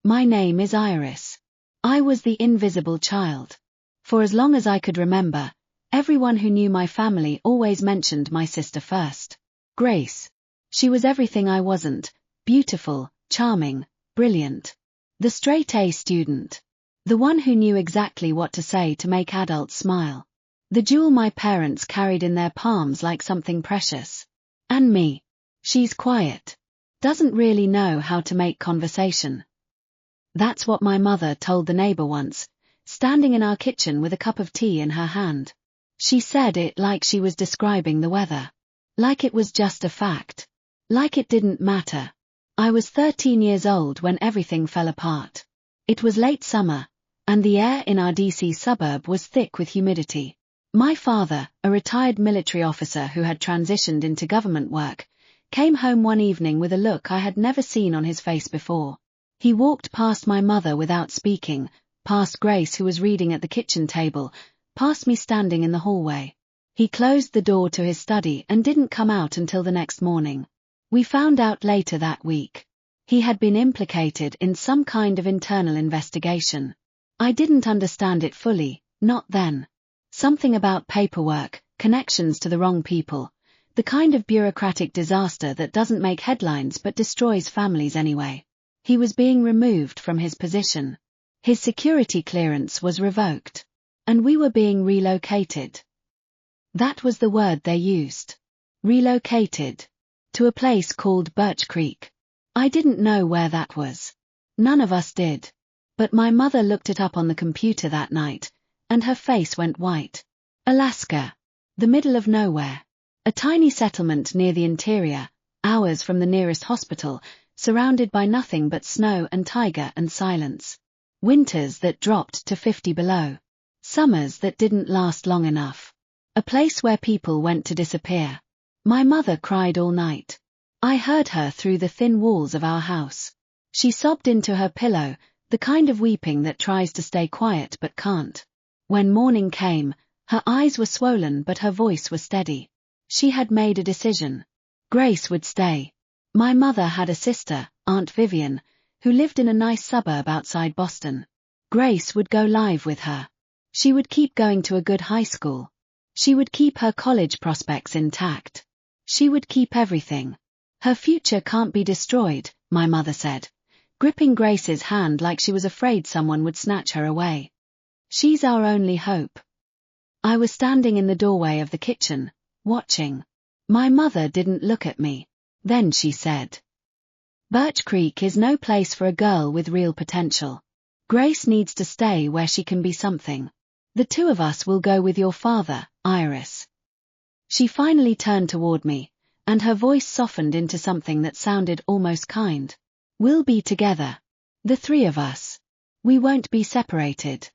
My name is Iris. I was the invisible child. For as long as I could remember, everyone who knew my family always mentioned my sister first. Grace. She was everything I wasn't: beautiful, charming, brilliant. The straight-A student. The one who knew exactly what to say to make adults smile. The jewel my parents carried in their palms like something precious. And me. She's quiet. Doesn't really know how to make conversation. That's what my mother told the neighbor once, standing in our kitchen with a cup of tea in her hand. She said it like she was describing the weather. Like it was just a fact. Like it didn't matter. I was 13 years old when everything fell apart. It was late summer, and the air in our DC suburb was thick with humidity. My father, a retired military officer who had transitioned into government work, came home one evening with a look I had never seen on his face before. He walked past my mother without speaking, past Grace who was reading at the kitchen table, past me standing in the hallway. He closed the door to his study and didn't come out until the next morning. We found out later that week. He had been implicated in some kind of internal investigation. I didn't understand it fully, not then. Something about paperwork, connections to the wrong people, the kind of bureaucratic disaster that doesn't make headlines but destroys families anyway. He was being removed from his position. His security clearance was revoked. And we were being relocated. That was the word they used. Relocated. To a place called Birch Creek. I didn't know where that was. None of us did. But my mother looked it up on the computer that night, and her face went white. Alaska. The middle of nowhere. A tiny settlement near the interior, hours from the nearest hospital, surrounded by nothing but snow and taiga and silence. Winters that dropped to 50 below. Summers that didn't last long enough. A place where people went to disappear. My mother cried all night. I heard her through the thin walls of our house. She sobbed into her pillow, the kind of weeping that tries to stay quiet but can't. When morning came, her eyes were swollen but her voice was steady. She had made a decision. Grace would stay. My mother had a sister, Aunt Vivian, who lived in a nice suburb outside Boston. Grace would go live with her. She would keep going to a good high school. She would keep her college prospects intact. She would keep everything. Her future can't be destroyed, my mother said, gripping Grace's hand like she was afraid someone would snatch her away. She's our only hope. I was standing in the doorway of the kitchen, watching. My mother didn't look at me. Then she said, Birch Creek is no place for a girl with real potential. Grace needs to stay where she can be something. The two of us will go with your father, Iris. She finally turned toward me, and her voice softened into something that sounded almost kind. We'll be together. The three of us. We won't be separated.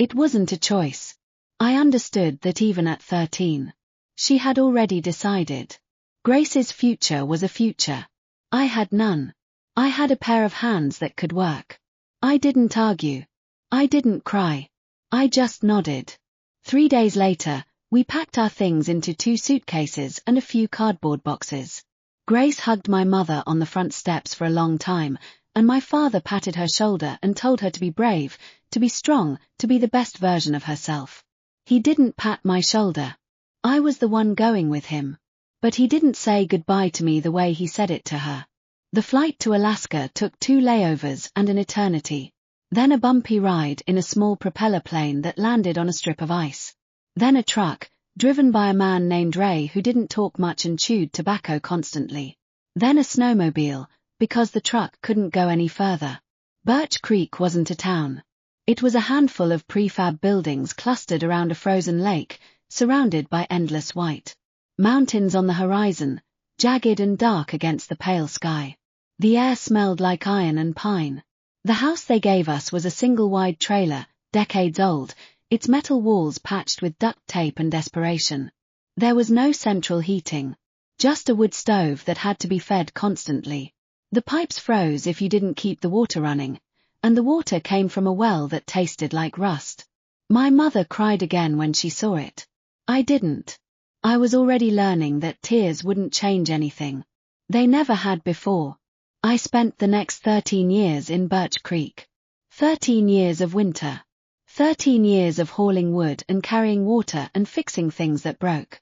It wasn't a choice. I understood that even at 13. She had already decided. Grace's future was a future. I had none. I had a pair of hands that could work. I didn't argue. I didn't cry. I just nodded. 3 days later, we packed our things into 2 suitcases and a few cardboard boxes. Grace hugged my mother on the front steps for a long time, and my father patted her shoulder and told her to be brave, to be strong, to be the best version of herself. He didn't pat my shoulder. I was the one going with him. But he didn't say goodbye to me the way he said it to her. The flight to Alaska took 2 layovers and an eternity. Then a bumpy ride in a small propeller plane that landed on a strip of ice. Then a truck, driven by a man named Ray who didn't talk much and chewed tobacco constantly. Then a snowmobile, because the truck couldn't go any further. Birch Creek wasn't a town. It was a handful of prefab buildings clustered around a frozen lake, surrounded by endless white mountains on the horizon, jagged and dark against the pale sky. The air smelled like iron and pine. The house they gave us was a single-wide trailer, decades old, its metal walls patched with duct tape and desperation. There was no central heating. Just a wood stove that had to be fed constantly. The pipes froze if you didn't keep the water running, and the water came from a well that tasted like rust. My mother cried again when she saw it. I didn't. I was already learning that tears wouldn't change anything. They never had before. I spent the next 13 years in Birch Creek. 13 years of winter. 13 years of hauling wood and carrying water and fixing things that broke.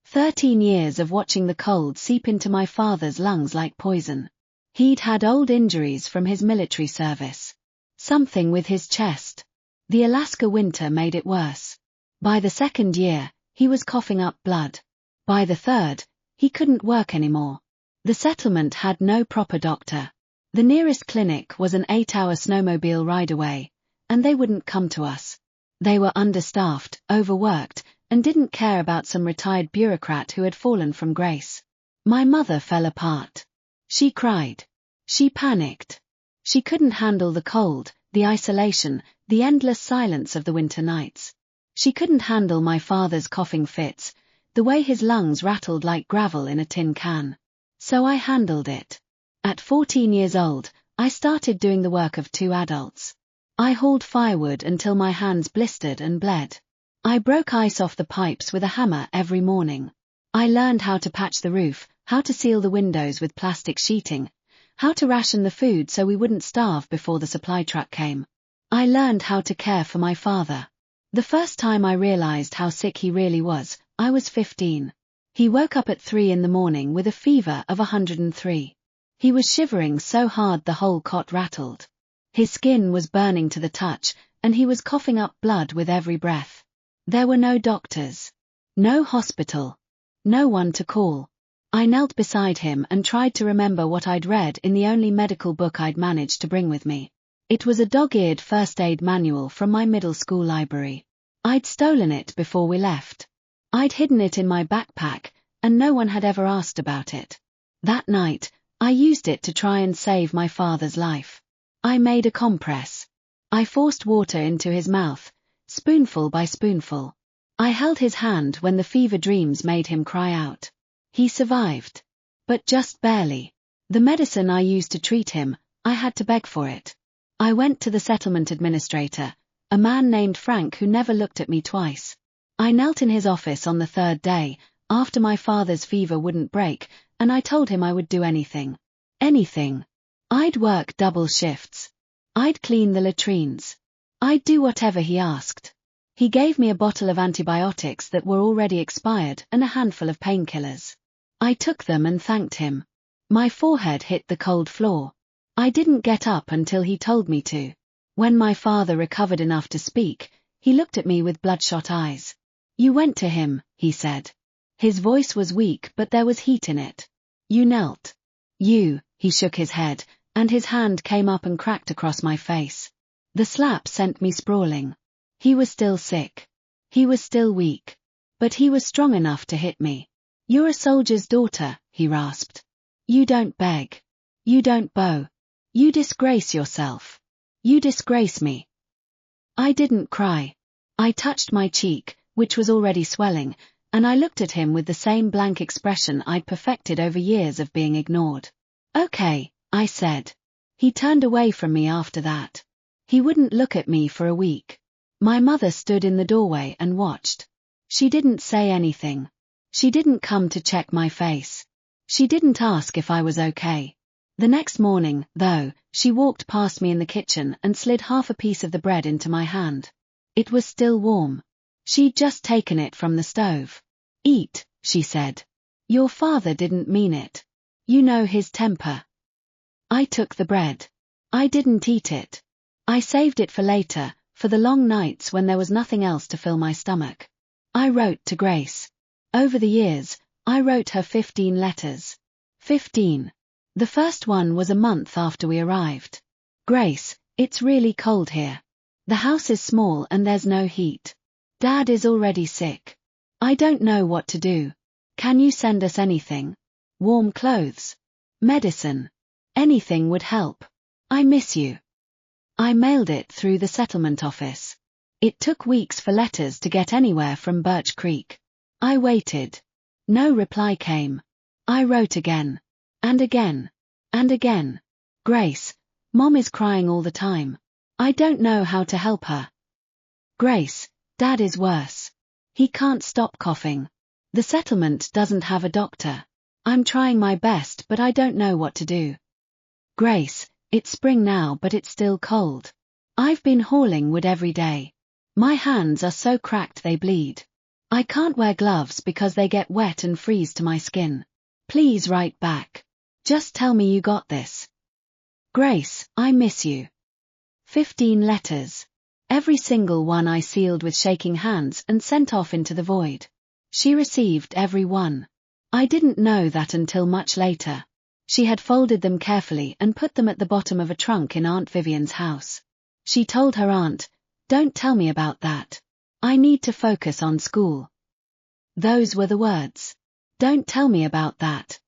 13 years of watching the cold seep into my father's lungs like poison. He'd had old injuries from his military service. Something with his chest. The Alaska winter made it worse. By the second year, he was coughing up blood. By the third, he couldn't work anymore. The settlement had no proper doctor. The nearest clinic was an 8-hour snowmobile ride away, and they wouldn't come to us. They were understaffed, overworked, and didn't care about some retired bureaucrat who had fallen from grace. My mother fell apart. She cried. She panicked. She couldn't handle the cold, the isolation, the endless silence of the winter nights. She couldn't handle my father's coughing fits, the way his lungs rattled like gravel in a tin can. So I handled it. At 14 years old, I started doing the work of 2 adults. I hauled firewood until my hands blistered and bled. I broke ice off the pipes with a hammer every morning. I learned how to patch the roof, how to seal the windows with plastic sheeting, how to ration the food so we wouldn't starve before the supply truck came. I learned how to care for my father. The first time I realized how sick he really was, I was 15. He woke up at 3 in the morning with a fever of 103. He was shivering so hard the whole cot rattled. His skin was burning to the touch, and he was coughing up blood with every breath. There were no doctors. No hospital. No one to call. I knelt beside him and tried to remember what I'd read in the only medical book I'd managed to bring with me. It was a dog-eared first aid manual from my middle school library. I'd stolen it before we left. I'd hidden it in my backpack, and no one had ever asked about it. That night, I used it to try and save my father's life. I made a compress. I forced water into his mouth, spoonful by spoonful. I held his hand when the fever dreams made him cry out. He survived. But just barely. The medicine I used to treat him, I had to beg for it. I went to the settlement administrator, a man named Frank who never looked at me twice. I knelt in his office on the 3rd day, after my father's fever wouldn't break, and I told him I would do anything. Anything. I'd work double shifts. I'd clean the latrines. I'd do whatever he asked. He gave me a bottle of antibiotics that were already expired and a handful of painkillers. I took them and thanked him. My forehead hit the cold floor. I didn't get up until he told me to. When my father recovered enough to speak, he looked at me with bloodshot eyes. You went to him, he said. His voice was weak but there was heat in it. You knelt. He shook his head, and his hand came up and cracked across my face. The slap sent me sprawling. He was still sick. He was still weak. But he was strong enough to hit me. You're a soldier's daughter, he rasped. You don't beg. You don't bow. You disgrace yourself. You disgrace me. I didn't cry. I touched my cheek, which was already swelling, and I looked at him with the same blank expression I'd perfected over years of being ignored. Okay, I said. He turned away from me after that. He wouldn't look at me for a week. My mother stood in the doorway and watched. She didn't say anything. She didn't come to check my face. She didn't ask if I was okay. The next morning, though, she walked past me in the kitchen and slid half a piece of the bread into my hand. It was still warm. She'd just taken it from the stove. Eat, she said. Your father didn't mean it. You know his temper. I took the bread. I didn't eat it. I saved it for later, for the long nights when there was nothing else to fill my stomach. I wrote to Grace. Over the years, I wrote her 15 letters. 15. The first one was a month after we arrived. Grace, it's really cold here. The house is small and there's no heat. Dad is already sick. I don't know what to do. Can you send us anything? Warm clothes. Medicine. Anything would help. I miss you. I mailed it through the settlement office. It took weeks for letters to get anywhere from Birch Creek. I waited. No reply came. I wrote again. And again. And again. Grace, Mom is crying all the time. I don't know how to help her. Grace, Dad is worse. He can't stop coughing. The settlement doesn't have a doctor. I'm trying my best but I don't know what to do. Grace, it's spring now but it's still cold. I've been hauling wood every day. My hands are so cracked they bleed. I can't wear gloves because they get wet and freeze to my skin. Please write back. Just tell me you got this. Grace, I miss you. 15 letters. Every single one I sealed with shaking hands and sent off into the void. She received every one. I didn't know that until much later. She had folded them carefully and put them at the bottom of a trunk in Aunt Vivian's house. She told her aunt, "Don't tell me about that. I need to focus on school." Those were the words. Don't tell me about that.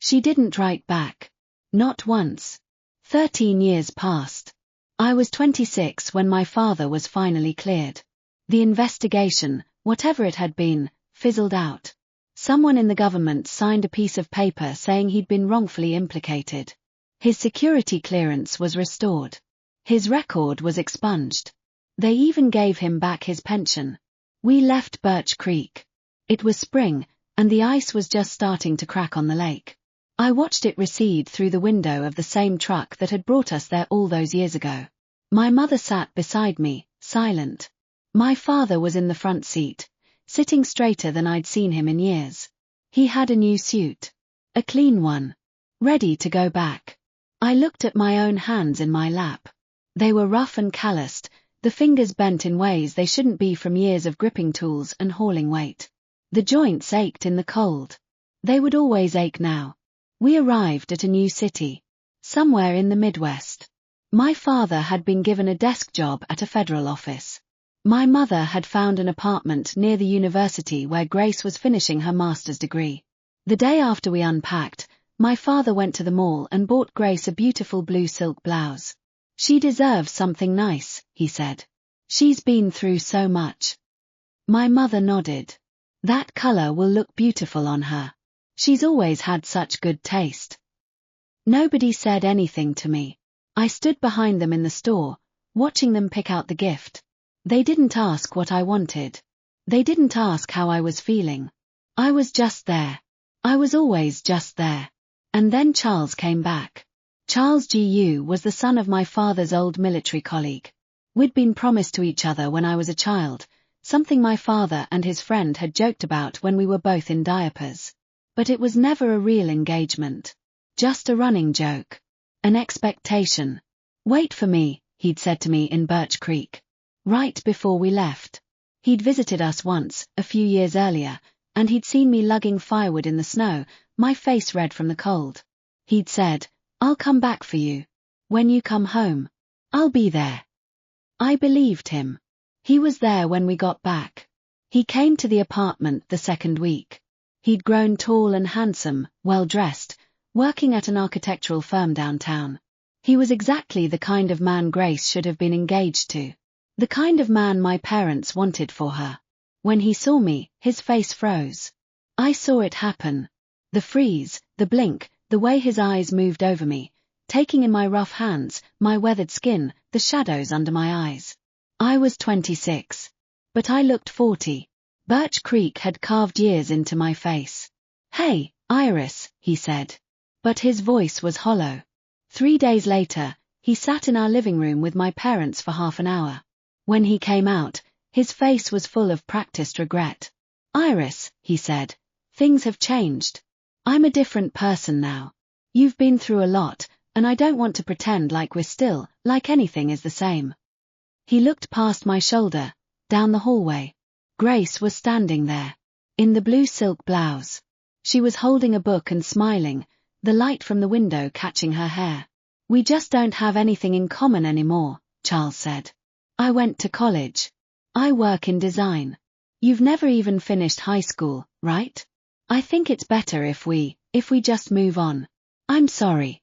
She didn't write back. Not once. 13 years passed. I was 26 when my father was finally cleared. The investigation, whatever it had been, fizzled out. Someone in the government signed a piece of paper saying he'd been wrongfully implicated. His security clearance was restored. His record was expunged. They even gave him back his pension. We left Birch Creek. It was spring, and the ice was just starting to crack on the lake. I watched it recede through the window of the same truck that had brought us there all those years ago. My mother sat beside me, silent. My father was in the front seat, sitting straighter than I'd seen him in years. He had a new suit. A clean one. Ready to go back. I looked at my own hands in my lap. They were rough and calloused, the fingers bent in ways they shouldn't be from years of gripping tools and hauling weight. The joints ached in the cold. They would always ache now. We arrived at a new city. Somewhere in the Midwest. My father had been given a desk job at a federal office. My mother had found an apartment near the university where Grace was finishing her master's degree. The day after we unpacked, my father went to the mall and bought Grace a beautiful blue silk blouse. "She deserves something nice," he said. "She's been through so much." My mother nodded. "That color will look beautiful on her. She's always had such good taste." Nobody said anything to me. I stood behind them in the store, watching them pick out the gift. They didn't ask what I wanted. They didn't ask how I was feeling. I was just there. I was always just there. And then Charles came back. Charles Gu was the son of my father's old military colleague. We'd been promised to each other when I was a child, something my father and his friend had joked about when we were both in diapers. But it was never a real engagement. Just a running joke. An expectation. "Wait for me," he'd said to me in Birch Creek. Right before we left. He'd visited us once, a few years earlier, and he'd seen me lugging firewood in the snow, my face red from the cold. He'd said, "I'll come back for you. When you come home. I'll be there." I believed him. He was there when we got back. He came to the apartment the second week. He'd grown tall and handsome, well-dressed, working at an architectural firm downtown. He was exactly the kind of man Grace should have been engaged to. The kind of man my parents wanted for her. When he saw me, his face froze. I saw it happen. The freeze, the blink, the way his eyes moved over me, taking in my rough hands, my weathered skin, the shadows under my eyes. I was 26. But I looked 40. Birch Creek had carved years into my face. "Hey, Iris," he said. But his voice was hollow. 3 days later, he sat in our living room with my parents for half an hour. When he came out, his face was full of practiced regret. "Iris," he said, "things have changed. I'm a different person now. You've been through a lot, and I don't want to pretend like we're still, like anything is the same." He looked past my shoulder, down the hallway. Grace was standing there. In the blue silk blouse. She was holding a book and smiling, the light from the window catching her hair. "We just don't have anything in common anymore," Charles said. "I went to college. I work in design. You've never even finished high school, right? I think it's better if we just move on. I'm sorry."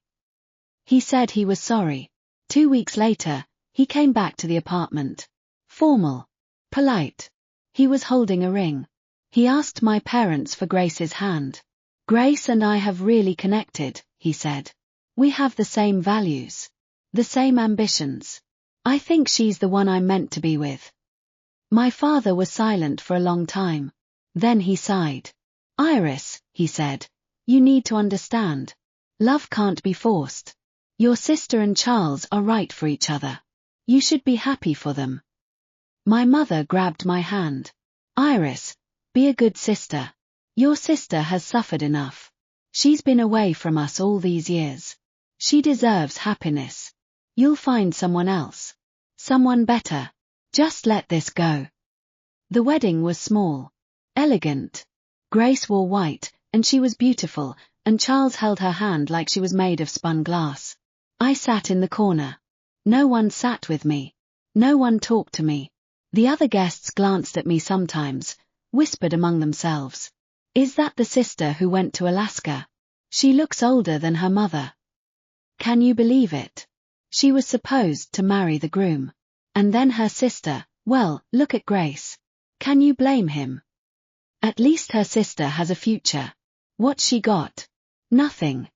He said he was sorry. 2 weeks later, he came back to the apartment. Formal. Polite. He was holding a ring. He asked my parents for Grace's hand. "Grace and I have really connected," he said. "We have the same values. The same ambitions. I think she's the one I'm meant to be with." My father was silent for a long time. Then he sighed. "Iris," he said, "you need to understand. Love can't be forced. Your sister and Charles are right for each other. You should be happy for them. My mother grabbed my hand. Iris, be a good sister. Your sister has suffered enough. She's been away from us all these years. She deserves happiness. You'll find someone else. Someone better. Just let this go. The wedding was small. Elegant. Grace wore white, and she was beautiful, and Charles held her hand like she was made of spun glass. I sat in the corner. No one sat with me. No one talked to me. The other guests glanced at me sometimes, whispered among themselves. Is that the sister who went to Alaska? She looks older than her mother. Can you believe it? She was supposed to marry the groom. And then her sister, well, look at Grace. Can you blame him? At least her sister has a future. What's she got? Nothing.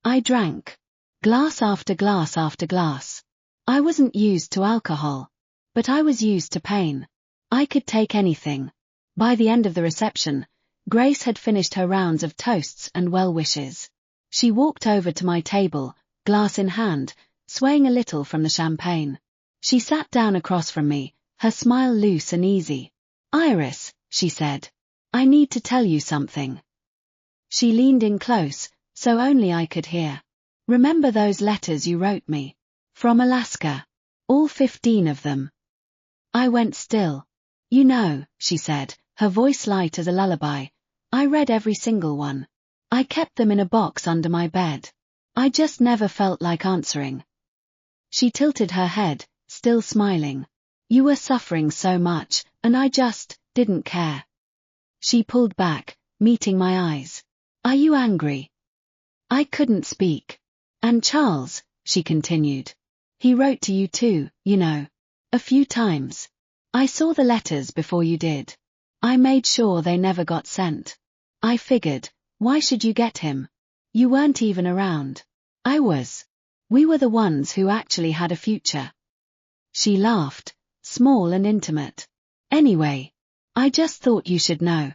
I drank. Glass after glass after glass. I wasn't used to alcohol. But I was used to pain. I could take anything. By the end of the reception, Grace had finished her rounds of toasts and well wishes. She walked over to my table, glass in hand, swaying a little from the champagne. She sat down across from me, her smile loose and easy. Iris, she said. I need to tell you something. She leaned in close, so only I could hear. Remember those letters you wrote me? From Alaska. All 15 of them. I went still. You know, she said, her voice light as a lullaby. I read every single one. I kept them in a box under my bed. I just never felt like answering. She tilted her head, still smiling. You were suffering so much, and I just didn't care. She pulled back, meeting my eyes. Are you angry? I couldn't speak. And Charles, she continued. He wrote to you too, you know. A few times. I saw the letters before you did. I made sure they never got sent. I figured, why should you get him? You weren't even around. I was. We were the ones who actually had a future. She laughed, small and intimate. Anyway, I just thought you should know.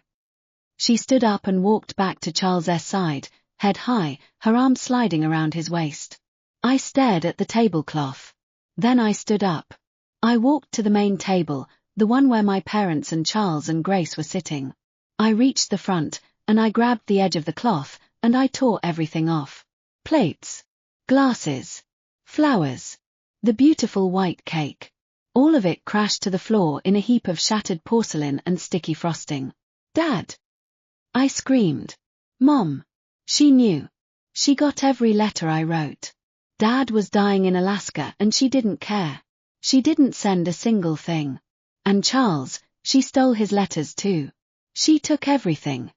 She stood up and walked back to Charles's side, head high, her arm sliding around his waist. I stared at the tablecloth. Then I stood up. I walked to the main table, the one where my parents and Charles and Grace were sitting. I reached the front, and I grabbed the edge of the cloth, and I tore everything off. Plates. Glasses. Flowers. The beautiful white cake. All of it crashed to the floor in a heap of shattered porcelain and sticky frosting. Dad! I screamed. Mom! She knew. She got every letter I wrote. Dad was dying in Alaska and she didn't care. She didn't send a single thing. And Charles, she stole his letters too. She took everything.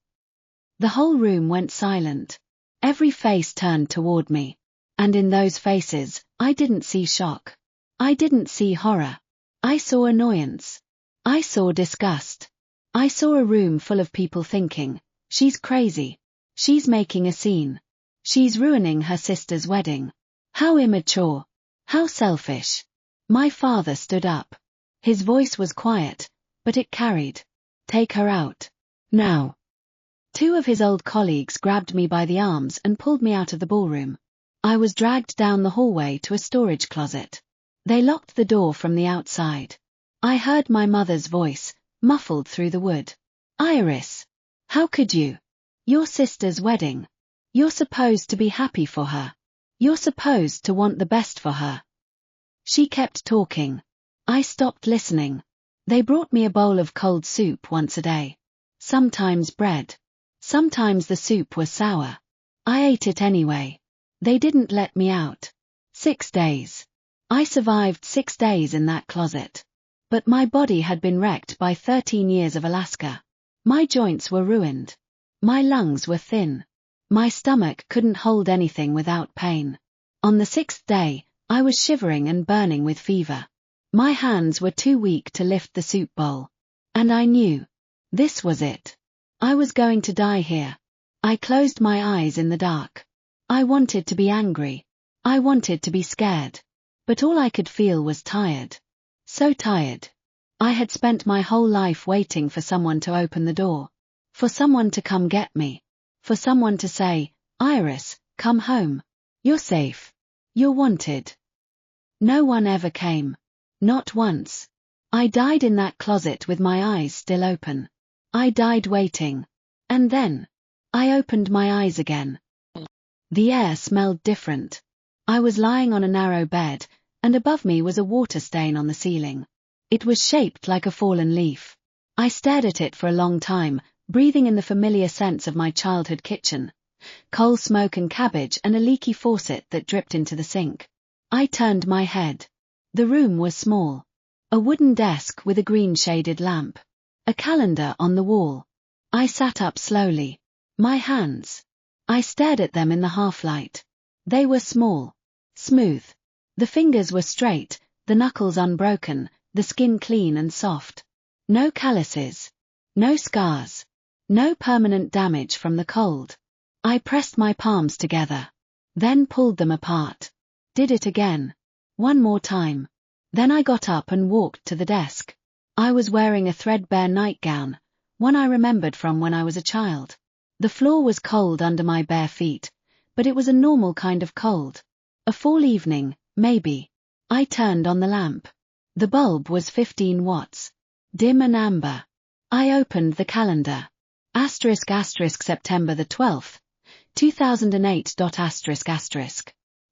The whole room went silent. Every face turned toward me. And in those faces, I didn't see shock. I didn't see horror. I saw annoyance. I saw disgust. I saw a room full of people thinking, she's crazy. She's making a scene. She's ruining her sister's wedding. How immature. How selfish. My father stood up. His voice was quiet, but it carried. Take her out. Now. 2 of his old colleagues grabbed me by the arms and pulled me out of the ballroom. I was dragged down the hallway to a storage closet. They locked the door from the outside. I heard my mother's voice, muffled through the wood. Iris. How could you? Your sister's wedding. You're supposed to be happy for her. You're supposed to want the best for her. She kept talking. I stopped listening. They brought me a bowl of cold soup once a day. Sometimes bread. Sometimes the soup was sour. I ate it anyway. They didn't let me out. 6 days. I survived 6 days in that closet. But my body had been wrecked by 13 years of Alaska. My joints were ruined. My lungs were thin. My stomach couldn't hold anything without pain. On the 6th day, I was shivering and burning with fever. My hands were too weak to lift the soup bowl. And I knew. This was it. I was going to die here. I closed my eyes in the dark. I wanted to be angry. I wanted to be scared. But all I could feel was tired. So tired. I had spent my whole life waiting for someone to open the door. For someone to come get me. For someone to say, Iris, come home. You're safe. You're wanted. No one ever came. Not once. I died in that closet with my eyes still open. I died waiting. And then I opened my eyes again. The air smelled different. I was lying on a narrow bed, and above me was a water stain on the ceiling. It was shaped like a fallen leaf. I stared at it for a long time, breathing in the familiar scents of my childhood kitchen. Coal smoke and cabbage and a leaky faucet that dripped into the sink. I turned my head. The room was small. A wooden desk with a green-shaded lamp. A calendar on the wall. I sat up slowly. My hands. I stared at them in the half-light. They were small. Smooth. The fingers were straight, the knuckles unbroken, the skin clean and soft. No calluses. No scars. No permanent damage from the cold. I pressed my palms together. Then pulled them apart. Did it again. One more time. Then I got up and walked to the desk. I was wearing a threadbare nightgown, one I remembered from when I was a child. The floor was cold under my bare feet, but it was a normal kind of cold. A fall evening, maybe. I turned on the lamp. The bulb was 15 watts. Dim and amber. I opened the calendar. September the 12th, 2008.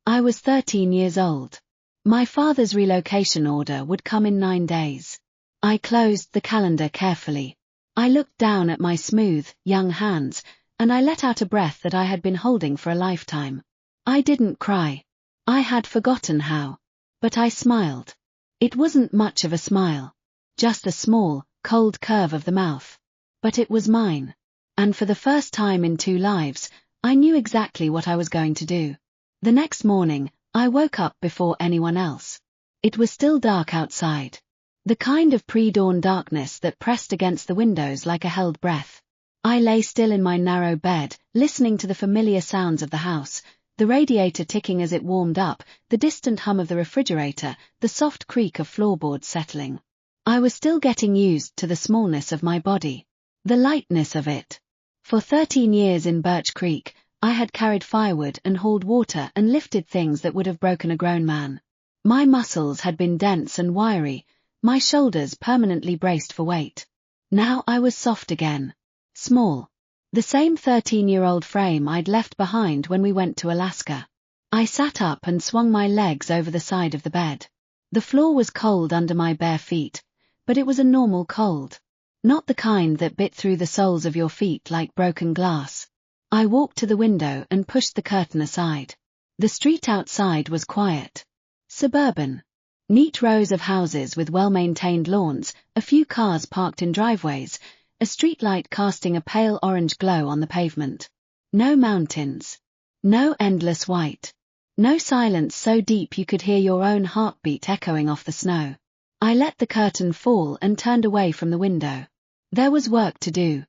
I was 13 years old. My father's relocation order would come in 9 days. I closed the calendar carefully. I looked down at my smooth, young hands, and I let out a breath that I had been holding for a lifetime. I didn't cry. I had forgotten how. But I smiled. It wasn't much of a smile. Just a small, cold curve of the mouth. But it was mine. And for the first time in 2 lives, I knew exactly what I was going to do. The next morning, I woke up before anyone else. It was still dark outside. The kind of pre-dawn darkness that pressed against the windows like a held breath. I lay still in my narrow bed, listening to the familiar sounds of the house, the radiator ticking as it warmed up, the distant hum of the refrigerator, the soft creak of floorboards settling. I was still getting used to the smallness of my body. The lightness of it. For 13 years in Birch Creek, I had carried firewood and hauled water and lifted things that would have broken a grown man. My muscles had been dense and wiry, my shoulders permanently braced for weight. Now I was soft again. Small. The same 13-year-old frame I'd left behind when we went to Alaska. I sat up and swung my legs over the side of the bed. The floor was cold under my bare feet, but it was a normal cold. Not the kind that bit through the soles of your feet like broken glass. I walked to the window and pushed the curtain aside. The street outside was quiet. Suburban. Neat rows of houses with well-maintained lawns, a few cars parked in driveways, a streetlight casting a pale orange glow on the pavement. No mountains. No endless white. No silence so deep you could hear your own heartbeat echoing off the snow. I let the curtain fall and turned away from the window. There was work to do.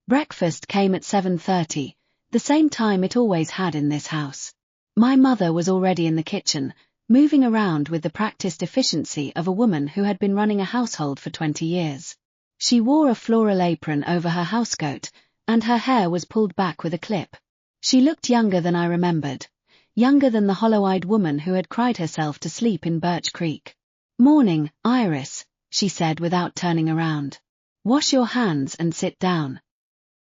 Breakfast came at 7:30, the same time it always had in this house. My mother was already in the kitchen, moving around with the practiced efficiency of a woman who had been running a household for 20 years. She wore a floral apron over her housecoat, and her hair was pulled back with a clip. She looked younger than I remembered, younger than the hollow-eyed woman who had cried herself to sleep in Birch Creek. "Morning, Iris," she said without turning around. "Wash your hands and sit down."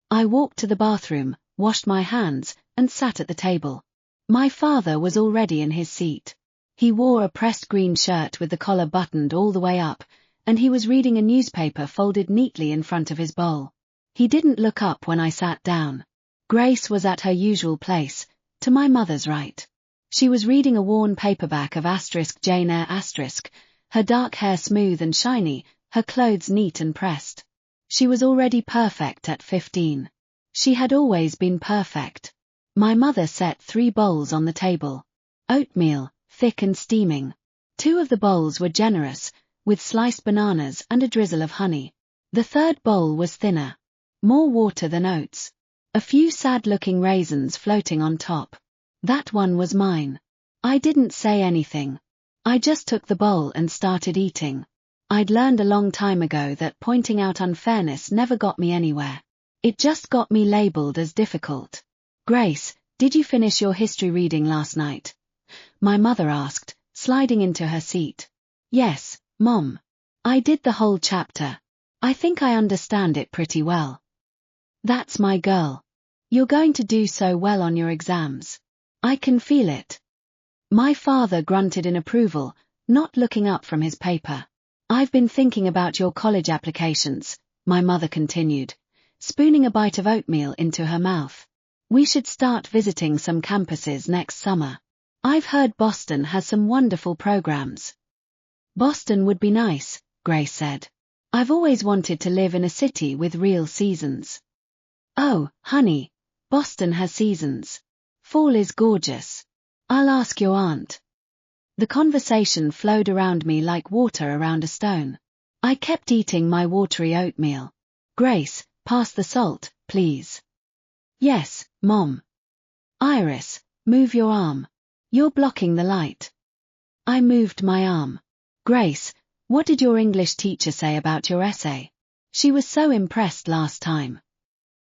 I walked to the bathroom, washed my hands, and sat at the table. My father was already in his seat. He wore a pressed green shirt with the collar buttoned all the way up, and he was reading a newspaper folded neatly in front of his bowl. He didn't look up when I sat down. Grace was at her usual place, to my mother's right. She was reading a worn paperback of Jane Eyre *, her dark hair smooth and shiny, her clothes neat and pressed. She was already perfect at 15. She had always been perfect. My mother set 3 bowls on the table. Oatmeal, thick and steaming. 2 of the bowls were generous, with sliced bananas and a drizzle of honey. The 3rd bowl was thinner. More water than oats. A few sad-looking raisins floating on top. That one was mine. I didn't say anything. I just took the bowl and started eating. I'd learned a long time ago that pointing out unfairness never got me anywhere. It just got me labeled as difficult. "Grace, did you finish your history reading last night?" my mother asked, sliding into her seat. Yes, Mom. I did the whole chapter. I think I understand it pretty well. That's my girl. You're going to do so well on your exams. I can feel it. My father grunted in approval, not looking up from his paper. I've been thinking about your college applications, my mother continued, spooning a bite of oatmeal into her mouth. We should start visiting some campuses next summer. I've heard Boston has some wonderful programs. Boston would be nice, Grace said. I've always wanted to live in a city with real seasons. Oh, honey, Boston has seasons. Fall is gorgeous. I'll ask your aunt. The conversation flowed around me like water around a stone. I kept eating my watery oatmeal. Grace, pass the salt, please. Yes, Mom. Iris, move your arm. You're blocking the light. I moved my arm. Grace, what did your English teacher say about your essay? She was so impressed last time.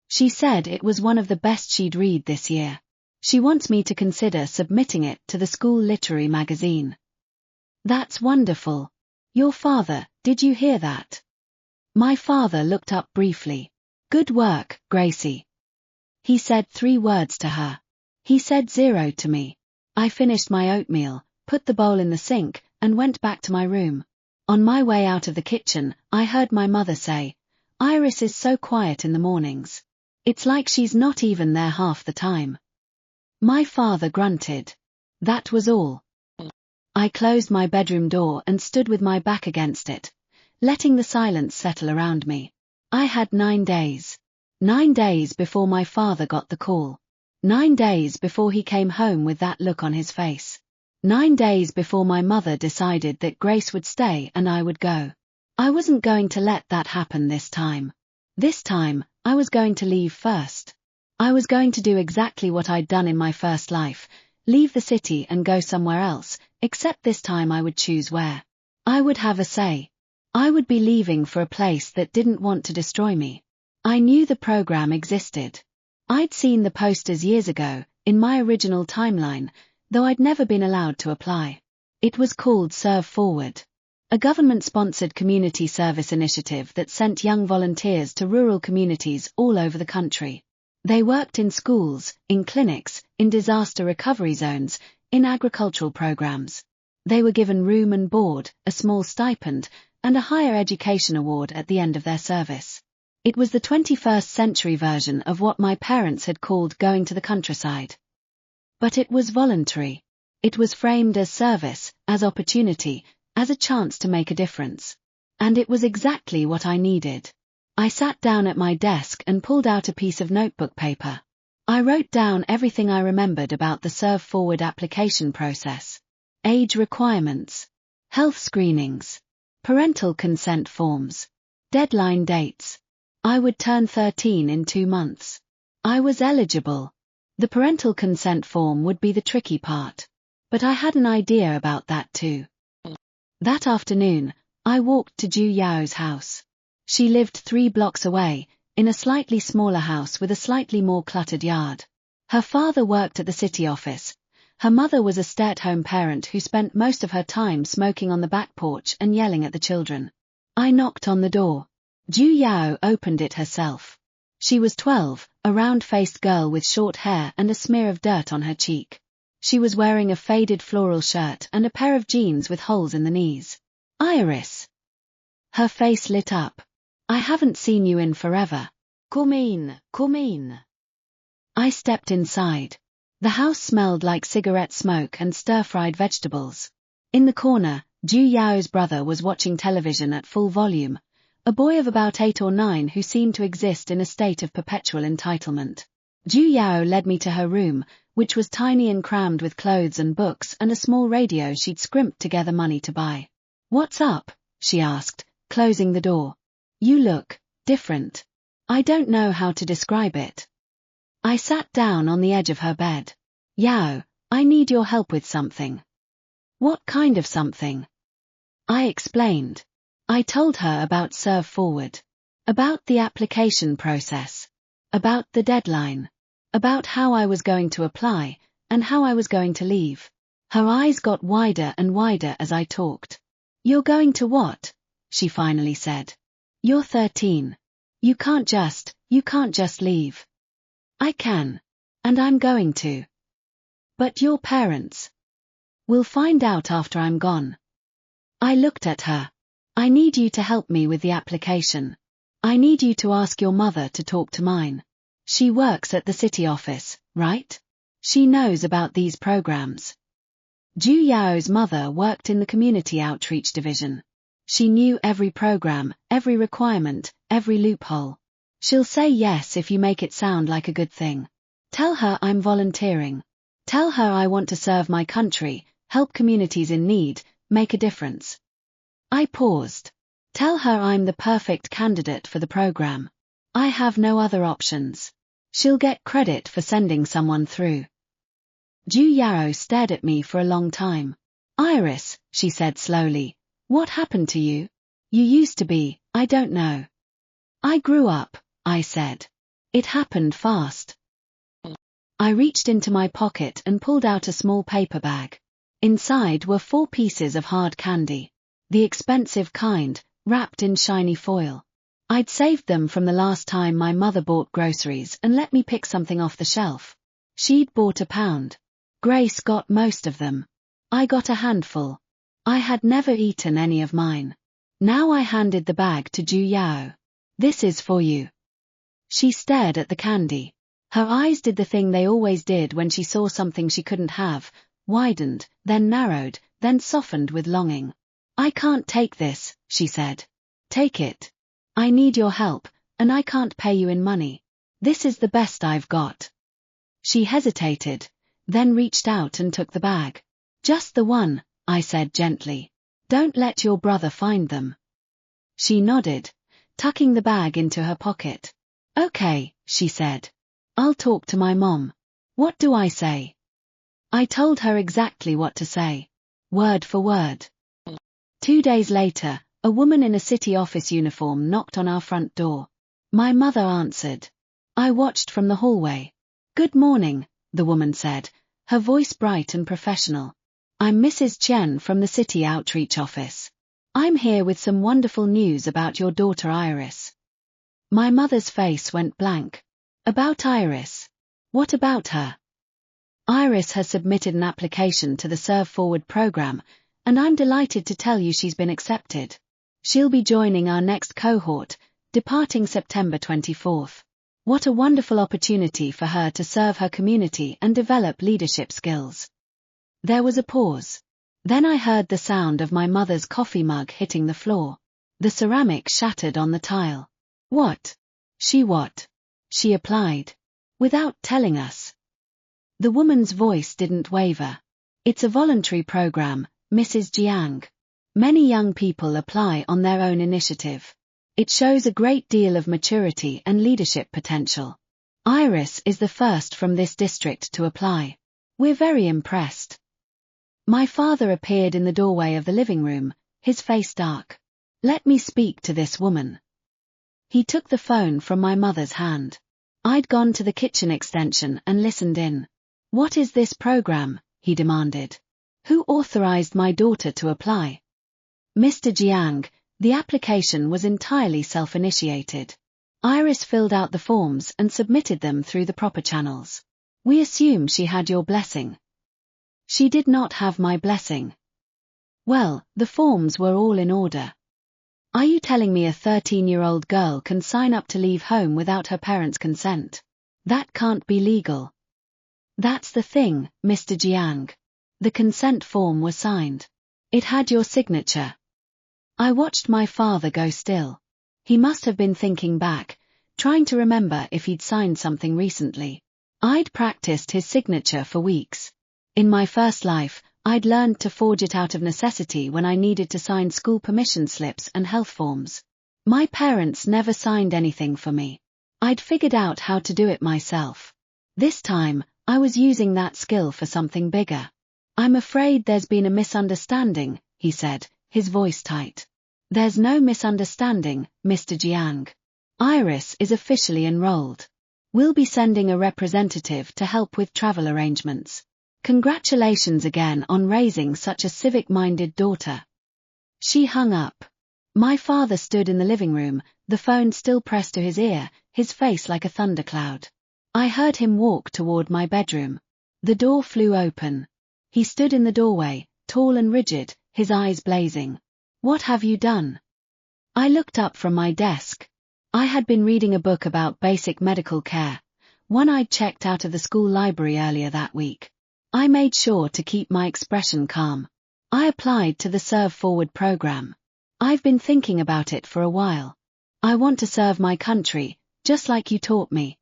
She said it was one of the best she'd read this year. She wants me to consider submitting it to the school literary magazine. That's wonderful. Your father, did you hear that? My father looked up briefly. Good work, Gracie. He said 3 words to her. He said 0 to me. I finished my oatmeal, put the bowl in the sink, and went back to my room. On my way out of the kitchen, I heard my mother say, Iris is so quiet in the mornings. It's like she's not even there half the time. My father grunted. That was all. I closed my bedroom door and stood with my back against it, letting the silence settle around me. I had 9 days. 9 days before my father got the call. 9 days before he came home with that look on his face. 9 days before my mother decided that Grace would stay and I would go. I wasn't going to let that happen this time. This time, I was going to leave first. I was going to do exactly what I'd done in my first life, leave the city and go somewhere else, except this time I would choose where. I would have a say. I would be leaving for a place that didn't want to destroy me. I knew the program existed. I'd seen the posters years ago, in my original timeline, though I'd never been allowed to apply. It was called Serve Forward, a government-sponsored community service initiative that sent young volunteers to rural communities all over the country. They worked in schools, in clinics, in disaster recovery zones, in agricultural programs. They were given room and board, a small stipend, and a higher education award at the end of their service. It was the 21st century version of what my parents had called going to the countryside. But it was voluntary. It was framed as service, as opportunity, as a chance to make a difference. And it was exactly what I needed. I sat down at my desk and pulled out a piece of notebook paper. I wrote down everything I remembered about the Serve Forward application process. Age requirements, health screenings, parental consent forms, deadline dates. I would turn 13 in 2 months. I was eligible. The parental consent form would be the tricky part. But I had an idea about that too. That afternoon, I walked to Ju Yao's house. She lived 3 blocks away, in a slightly smaller house with a slightly more cluttered yard. Her father worked at the city office. Her mother was a stay-at-home parent who spent most of her time smoking on the back porch and yelling at the children. I knocked on the door. Ju Yao opened it herself. She was 12, a round-faced girl with short hair and a smear of dirt on her cheek. She was wearing a faded floral shirt and a pair of jeans with holes in the knees. Iris. Her face lit up. I haven't seen you in forever. Come in, come in. I stepped inside. The house smelled like cigarette smoke and stir-fried vegetables. In the corner, Ju Yao's brother was watching television at full volume, a boy of about 8 or 9 who seemed to exist in a state of perpetual entitlement. Ju Yao led me to her room, which was tiny and crammed with clothes and books and a small radio she'd scrimped together money to buy. What's up? She asked, closing the door. You look different. I don't know how to describe it. I sat down on the edge of her bed. Yao, I need your help with something. What kind of something? I explained. I told her about Serve Forward. About the application process. About the deadline. About how I was going to apply, and how I was going to leave. Her eyes got wider and wider as I talked. You're going to what? She finally said. You're 13. You can't just leave. I can. And I'm going to. But your parents. We'll find out after I'm gone. I looked at her. I need you to help me with the application. I need you to ask your mother to talk to mine. She works at the city office, right? She knows about these programs. Ju Yao's mother worked in the community outreach division. She knew every program, every requirement, every loophole. She'll say yes if you make it sound like a good thing. Tell her I'm volunteering. Tell her I want to serve my country, help communities in need, make a difference. I paused. Tell her I'm the perfect candidate for the program. I have no other options. She'll get credit for sending someone through. Ju Yao stared at me for a long time. Iris, she said slowly, what happened to you? You used to be, I don't know. I grew up, I said. It happened fast. I reached into my pocket and pulled out a small paper bag. Inside were 4 pieces of hard candy. The expensive kind, wrapped in shiny foil. I'd saved them from the last time my mother bought groceries and let me pick something off the shelf. She'd bought a pound. Grace got most of them. I got a handful. I had never eaten any of mine. Now I handed the bag to Ju Yao. This is for you. She stared at the candy. Her eyes did the thing they always did when she saw something she couldn't have, widened, then narrowed, then softened with longing. I can't take this, she said. Take it. I need your help, and I can't pay you in money. This is the best I've got. She hesitated, then reached out and took the bag. Just the one, I said gently. Don't let your brother find them. She nodded, tucking the bag into her pocket. Okay, she said. I'll talk to my mom. What do I say? I told her exactly what to say. Word for word. 2 days later, a woman in a city office uniform knocked on our front door. My mother answered. I watched from the hallway. Good morning, the woman said, her voice bright and professional. I'm Mrs. Chen from the city outreach office. I'm here with some wonderful news about your daughter Iris. My mother's face went blank. About Iris? What about her? Iris has submitted an application to the Serve Forward program, and I'm delighted to tell you she's been accepted. She'll be joining our next cohort, departing September 24th. What a wonderful opportunity for her to serve her community and develop leadership skills. There was a pause. Then I heard the sound of my mother's coffee mug hitting the floor. The ceramic shattered on the tile. What? She applied. Without telling us. The woman's voice didn't waver. It's a voluntary program, Mrs. Jiang. Many young people apply on their own initiative. It shows a great deal of maturity and leadership potential. Iris is the first from this district to apply. We're very impressed. My father appeared in the doorway of the living room, his face dark. Let me speak to this woman. He took the phone from my mother's hand. I'd gone to the kitchen extension and listened in. What is this program? He demanded. Who authorized my daughter to apply? Mr. Jiang, the application was entirely self-initiated. Iris filled out the forms and submitted them through the proper channels. We assume she had your blessing. She did not have my blessing. Well, the forms were all in order. Are you telling me a 13-year-old girl can sign up to leave home without her parents' consent? That can't be legal. That's the thing, Mr. Jiang. The consent form was signed. It had your signature. I watched my father go still. He must have been thinking back, trying to remember if he'd signed something recently. I'd practiced his signature for weeks. In my first life, I'd learned to forge it out of necessity when I needed to sign school permission slips and health forms. My parents never signed anything for me. I'd figured out how to do it myself. This time, I was using that skill for something bigger. I'm afraid there's been a misunderstanding, he said, his voice tight. There's no misunderstanding, Mr. Jiang. Iris is officially enrolled. We'll be sending a representative to help with travel arrangements. Congratulations again on raising such a civic-minded daughter." She hung up. My father stood in the living room, the phone still pressed to his ear, his face like a thundercloud. I heard him walk toward my bedroom. The door flew open. He stood in the doorway, tall and rigid, his eyes blazing. "What have you done?" I looked up from my desk. I had been reading a book about basic medical care, one I'd checked out of the school library earlier that week. I made sure to keep my expression calm. "I applied to the Serve Forward program. I've been thinking about it for a while. I want to serve my country, just like you taught me.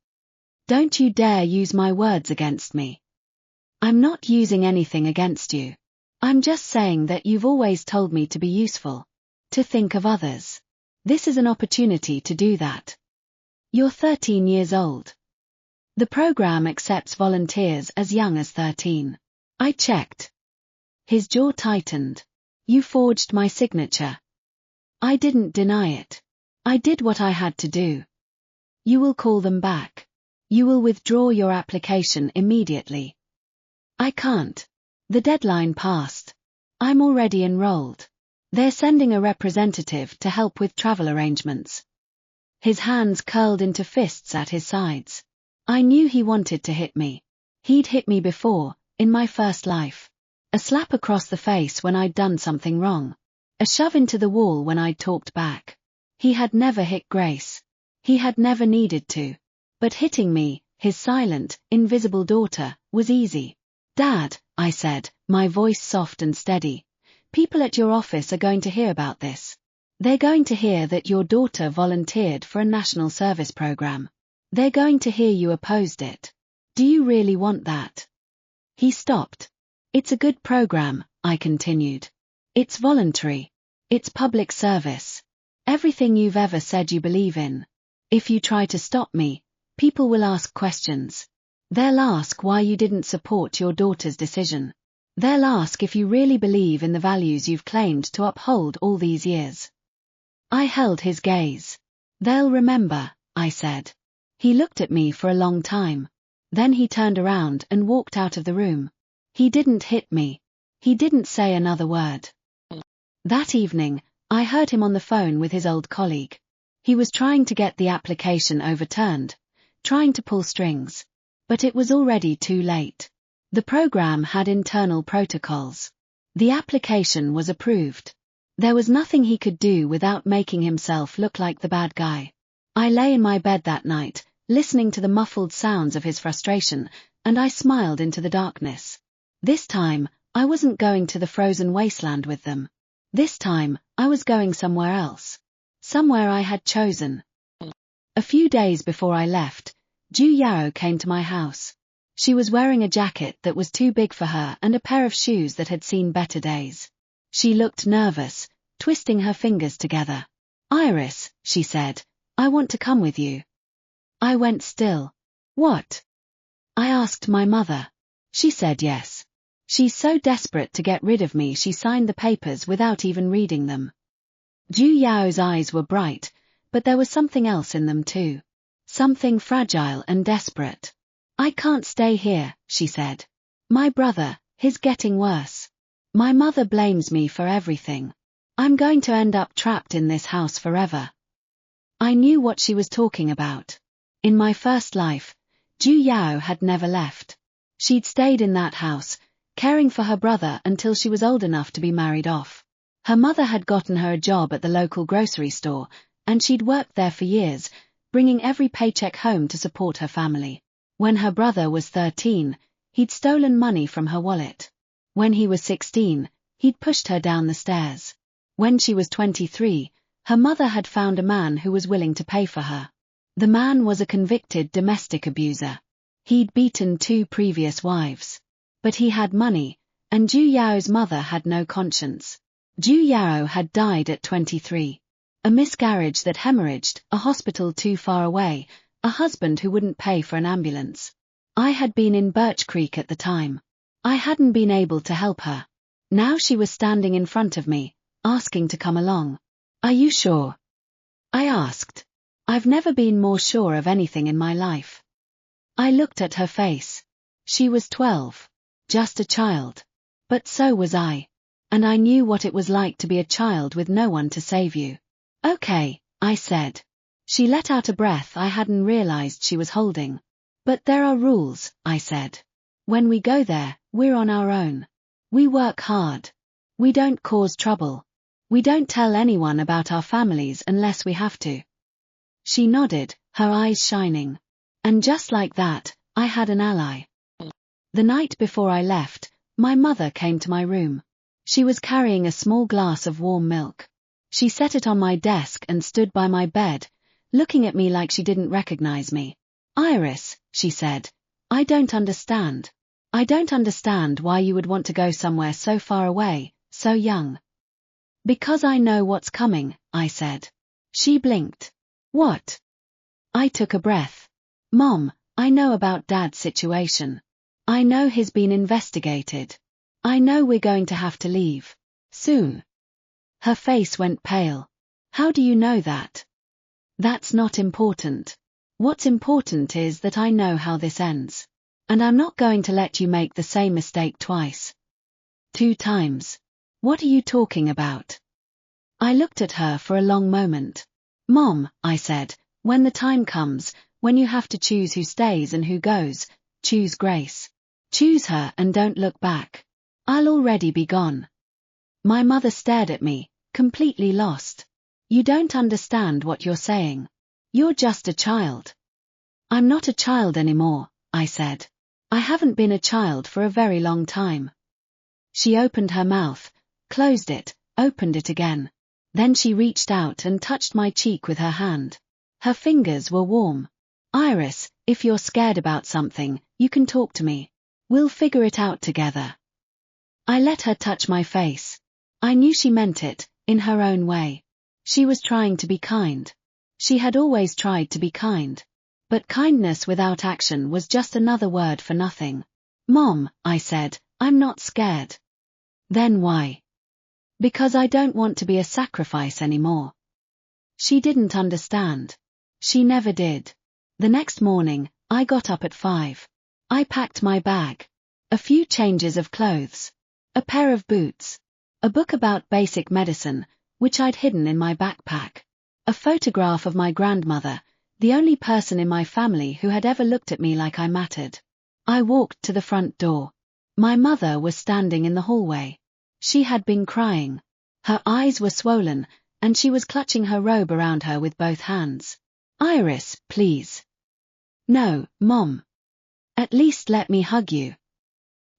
Don't you dare use my words against me." "I'm not using anything against you. I'm just saying that you've always told me to be useful, to think of others. This is an opportunity to do that. You're 13 years old. The program accepts volunteers as young as 13. I checked." His jaw tightened. "You forged my signature." I didn't deny it. I did what I had to do. "You will call them back. You will withdraw your application immediately." "I can't. The deadline passed. I'm already enrolled. They're sending a representative to help with travel arrangements." His hands curled into fists at his sides. I knew he wanted to hit me. He'd hit me before, in my first life. A slap across the face when I'd done something wrong. A shove into the wall when I'd talked back. He had never hit Grace. He had never needed to. But hitting me, his silent, invisible daughter, was easy. "Dad," I said, my voice soft and steady, "people at your office are going to hear about this. They're going to hear that your daughter volunteered for a national service program. They're going to hear you opposed it. Do you really want that?" He stopped. "It's a good program," I continued. "It's voluntary. It's public service. Everything you've ever said you believe in. If you try to stop me, people will ask questions. They'll ask why you didn't support your daughter's decision. They'll ask if you really believe in the values you've claimed to uphold all these years." I held his gaze. "They'll remember," I said. He looked at me for a long time. Then he turned around and walked out of the room. He didn't hit me. He didn't say another word. That evening, I heard him on the phone with his old colleague. He was trying to get the application overturned, trying to pull strings. But it was already too late. The program had internal protocols. The application was approved. There was nothing he could do without making himself look like the bad guy. I lay in my bed that night, listening to the muffled sounds of his frustration, and I smiled into the darkness. This time, I wasn't going to the frozen wasteland with them. This time, I was going somewhere else. Somewhere I had chosen. A few days before I left, Ju Yao came to my house. She was wearing a jacket that was too big for her and a pair of shoes that had seen better days. She looked nervous, twisting her fingers together. "Iris," she said, "I want to come with you." I went still. "What?" I asked my mother. She said yes. She's so desperate to get rid of me she signed the papers without even reading them. Ju Yao's eyes were bright, but there was something else in them too. Something fragile and desperate. "I can't stay here," she said. "My brother, he's getting worse. My mother blames me for everything. I'm going to end up trapped in this house forever." I knew what she was talking about. In my first life, Ju Yao had never left. She'd stayed in that house, caring for her brother until she was old enough to be married off. Her mother had gotten her a job at the local grocery store, and she'd worked there for years, bringing every paycheck home to support her family. When her brother was 13, he'd stolen money from her wallet. When he was 16, he'd pushed her down the stairs. When she was 23, her mother had found a man who was willing to pay for her. The man was a convicted domestic abuser. He'd beaten 2 previous wives. But he had money, and Ju Yao's mother had no conscience. Ju Yao had died at 23. A miscarriage that hemorrhaged, a hospital too far away, a husband who wouldn't pay for an ambulance. I had been in Birch Creek at the time. I hadn't been able to help her. Now she was standing in front of me, asking to come along. "Are you sure?" I asked. I've never been more sure of anything in my life. I looked at her face. She was 12. just a child. But so was I. And I knew what it was like to be a child with no one to save you. Okay, I said. She let out a breath I hadn't realized she was holding. But there are rules, I said. When we go there, we're on our own. We work hard. We don't cause trouble. We don't tell anyone about our families unless we have to. She nodded, her eyes shining. And just like that, I had an ally. The night before I left, my mother came to my room. She was carrying a small glass of warm milk. She set it on my desk and stood by my bed, looking at me like she didn't recognize me. Iris, she said, I don't understand. I don't understand why you would want to go somewhere so far away, so young. Because I know what's coming, I said. She blinked. What? I took a breath. Mom, I know about Dad's situation. I know he's been investigated. I know we're going to have to leave. Soon. Her face went pale. How do you know that? That's not important. What's important is that I know how this ends. And I'm not going to let you make the same mistake twice. 2 times. What are you talking about? I looked at her for a long moment. Mom, I said, when the time comes, when you have to choose who stays and who goes, choose Grace. Choose her and don't look back. I'll already be gone. My mother stared at me, completely lost. You don't understand what you're saying. You're just a child. I'm not a child anymore, I said. I haven't been a child for a very long time. She opened her mouth, closed it, opened it again. Then she reached out and touched my cheek with her hand. Her fingers were warm. Iris, if you're scared about something, you can talk to me. We'll figure it out together. I let her touch my face. I knew she meant it, in her own way. She was trying to be kind. She had always tried to be kind. But kindness without action was just another word for nothing. Mom, I said, I'm not scared. Then why? Because I don't want to be a sacrifice anymore. She didn't understand. She never did. The next morning, I got up at 5. I packed my bag. A few changes of clothes. A pair of boots. A book about basic medicine, which I'd hidden in my backpack. A photograph of my grandmother, the only person in my family who had ever looked at me like I mattered. I walked to the front door. My mother was standing in the hallway. She had been crying. Her eyes were swollen, and she was clutching her robe around her with both hands. Iris, please. No, Mom. At least let me hug you.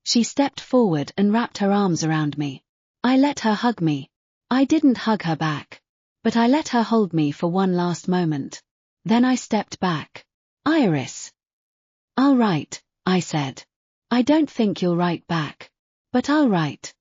She stepped forward and wrapped her arms around me. I let her hug me. I didn't hug her back. But I let her hold me for one last moment. Then I stepped back. Iris. I'll write, I said. I don't think you'll write back. But I'll write.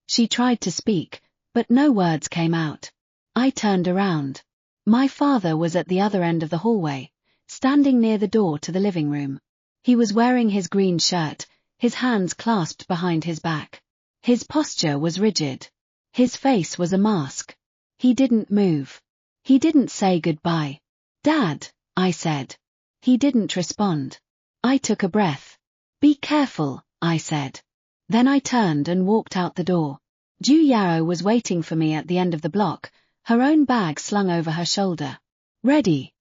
She tried to speak, but no words came out. I turned around. My father was at the other end of the hallway, standing near the door to the living room. He was wearing his green shirt, his hands clasped behind his back. His posture was rigid. His face was a mask. He didn't move. He didn't say goodbye. Dad, I said. He didn't respond. I took a breath. Be careful, I said. Then I turned and walked out the door. Ju Yarrow was waiting for me at the end of the block, her own bag slung over her shoulder. Ready?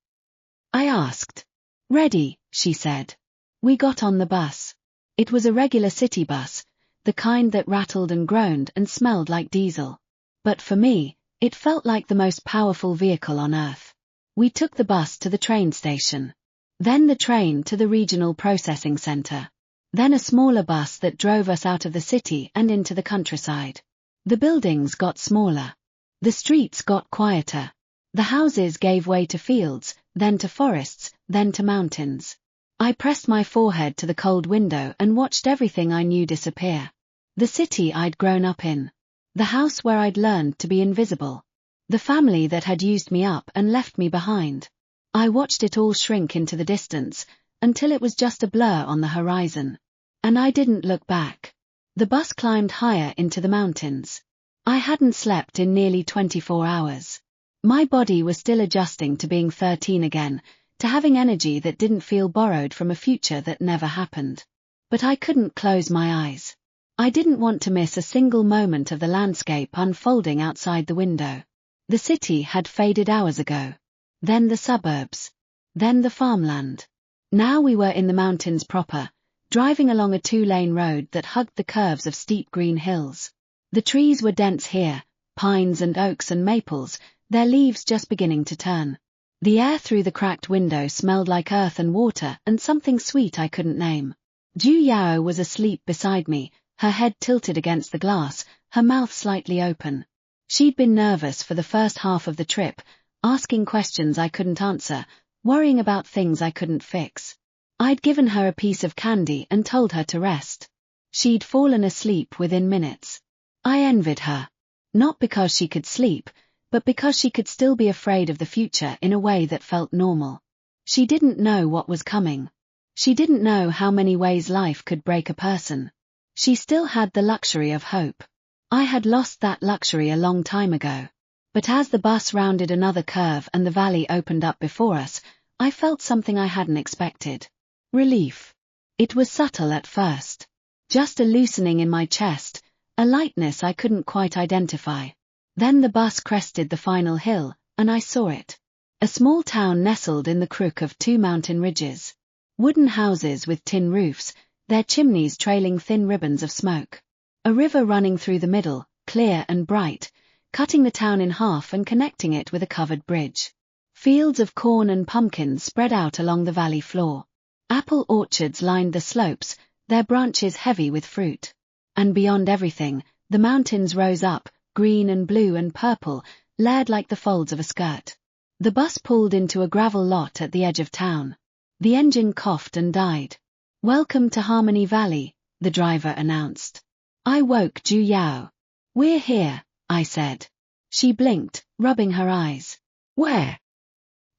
I asked. Ready, she said. We got on the bus. It was a regular city bus, the kind that rattled and groaned and smelled like diesel. But for me, it felt like the most powerful vehicle on earth. We took the bus to the train station. Then the train to the regional processing center. Then a smaller bus that drove us out of the city and into the countryside. The buildings got smaller. The streets got quieter. The houses gave way to fields, then to forests, then to mountains. I pressed my forehead to the cold window and watched everything I knew disappear. The city I'd grown up in. The house where I'd learned to be invisible. The family that had used me up and left me behind. I watched it all shrink into the distance, until it was just a blur on the horizon. And I didn't look back. The bus climbed higher into the mountains. I hadn't slept in nearly 24 hours. My body was still adjusting to being 13 again, to having energy that didn't feel borrowed from a future that never happened. But I couldn't close my eyes. I didn't want to miss a single moment of the landscape unfolding outside the window. The city had faded hours ago. Then the suburbs. Then the farmland. Now we were in the mountains proper, driving along a 2-lane road that hugged the curves of steep green hills. The trees were dense here, pines and oaks and maples, their leaves just beginning to turn. The air through the cracked window smelled like earth and water and something sweet I couldn't name. Ju Yao was asleep beside me, her head tilted against the glass, her mouth slightly open. She'd been nervous for the first half of the trip, asking questions I couldn't answer, worrying about things I couldn't fix. I'd given her a piece of candy and told her to rest. She'd fallen asleep within minutes. I envied her. Not because she could sleep, but because she could still be afraid of the future in a way that felt normal. She didn't know what was coming. She didn't know how many ways life could break a person. She still had the luxury of hope. I had lost that luxury a long time ago. But as the bus rounded another curve and the valley opened up before us, I felt something I hadn't expected. Relief. It was subtle at first. Just a loosening in my chest, a lightness I couldn't quite identify. Then the bus crested the final hill, and I saw it. A small town nestled in the crook of 2 mountain ridges. Wooden houses with tin roofs, their chimneys trailing thin ribbons of smoke. A river running through the middle, clear and bright, cutting the town in half and connecting it with a covered bridge. Fields of corn and pumpkins spread out along the valley floor. Apple orchards lined the slopes, their branches heavy with fruit. And beyond everything, the mountains rose up, green and blue and purple, layered like the folds of a skirt. The bus pulled into a gravel lot at the edge of town. The engine coughed and died. "Welcome to Harmony Valley," the driver announced. I woke Ju Yao. "We're here," I said. She blinked, rubbing her eyes. "Where?"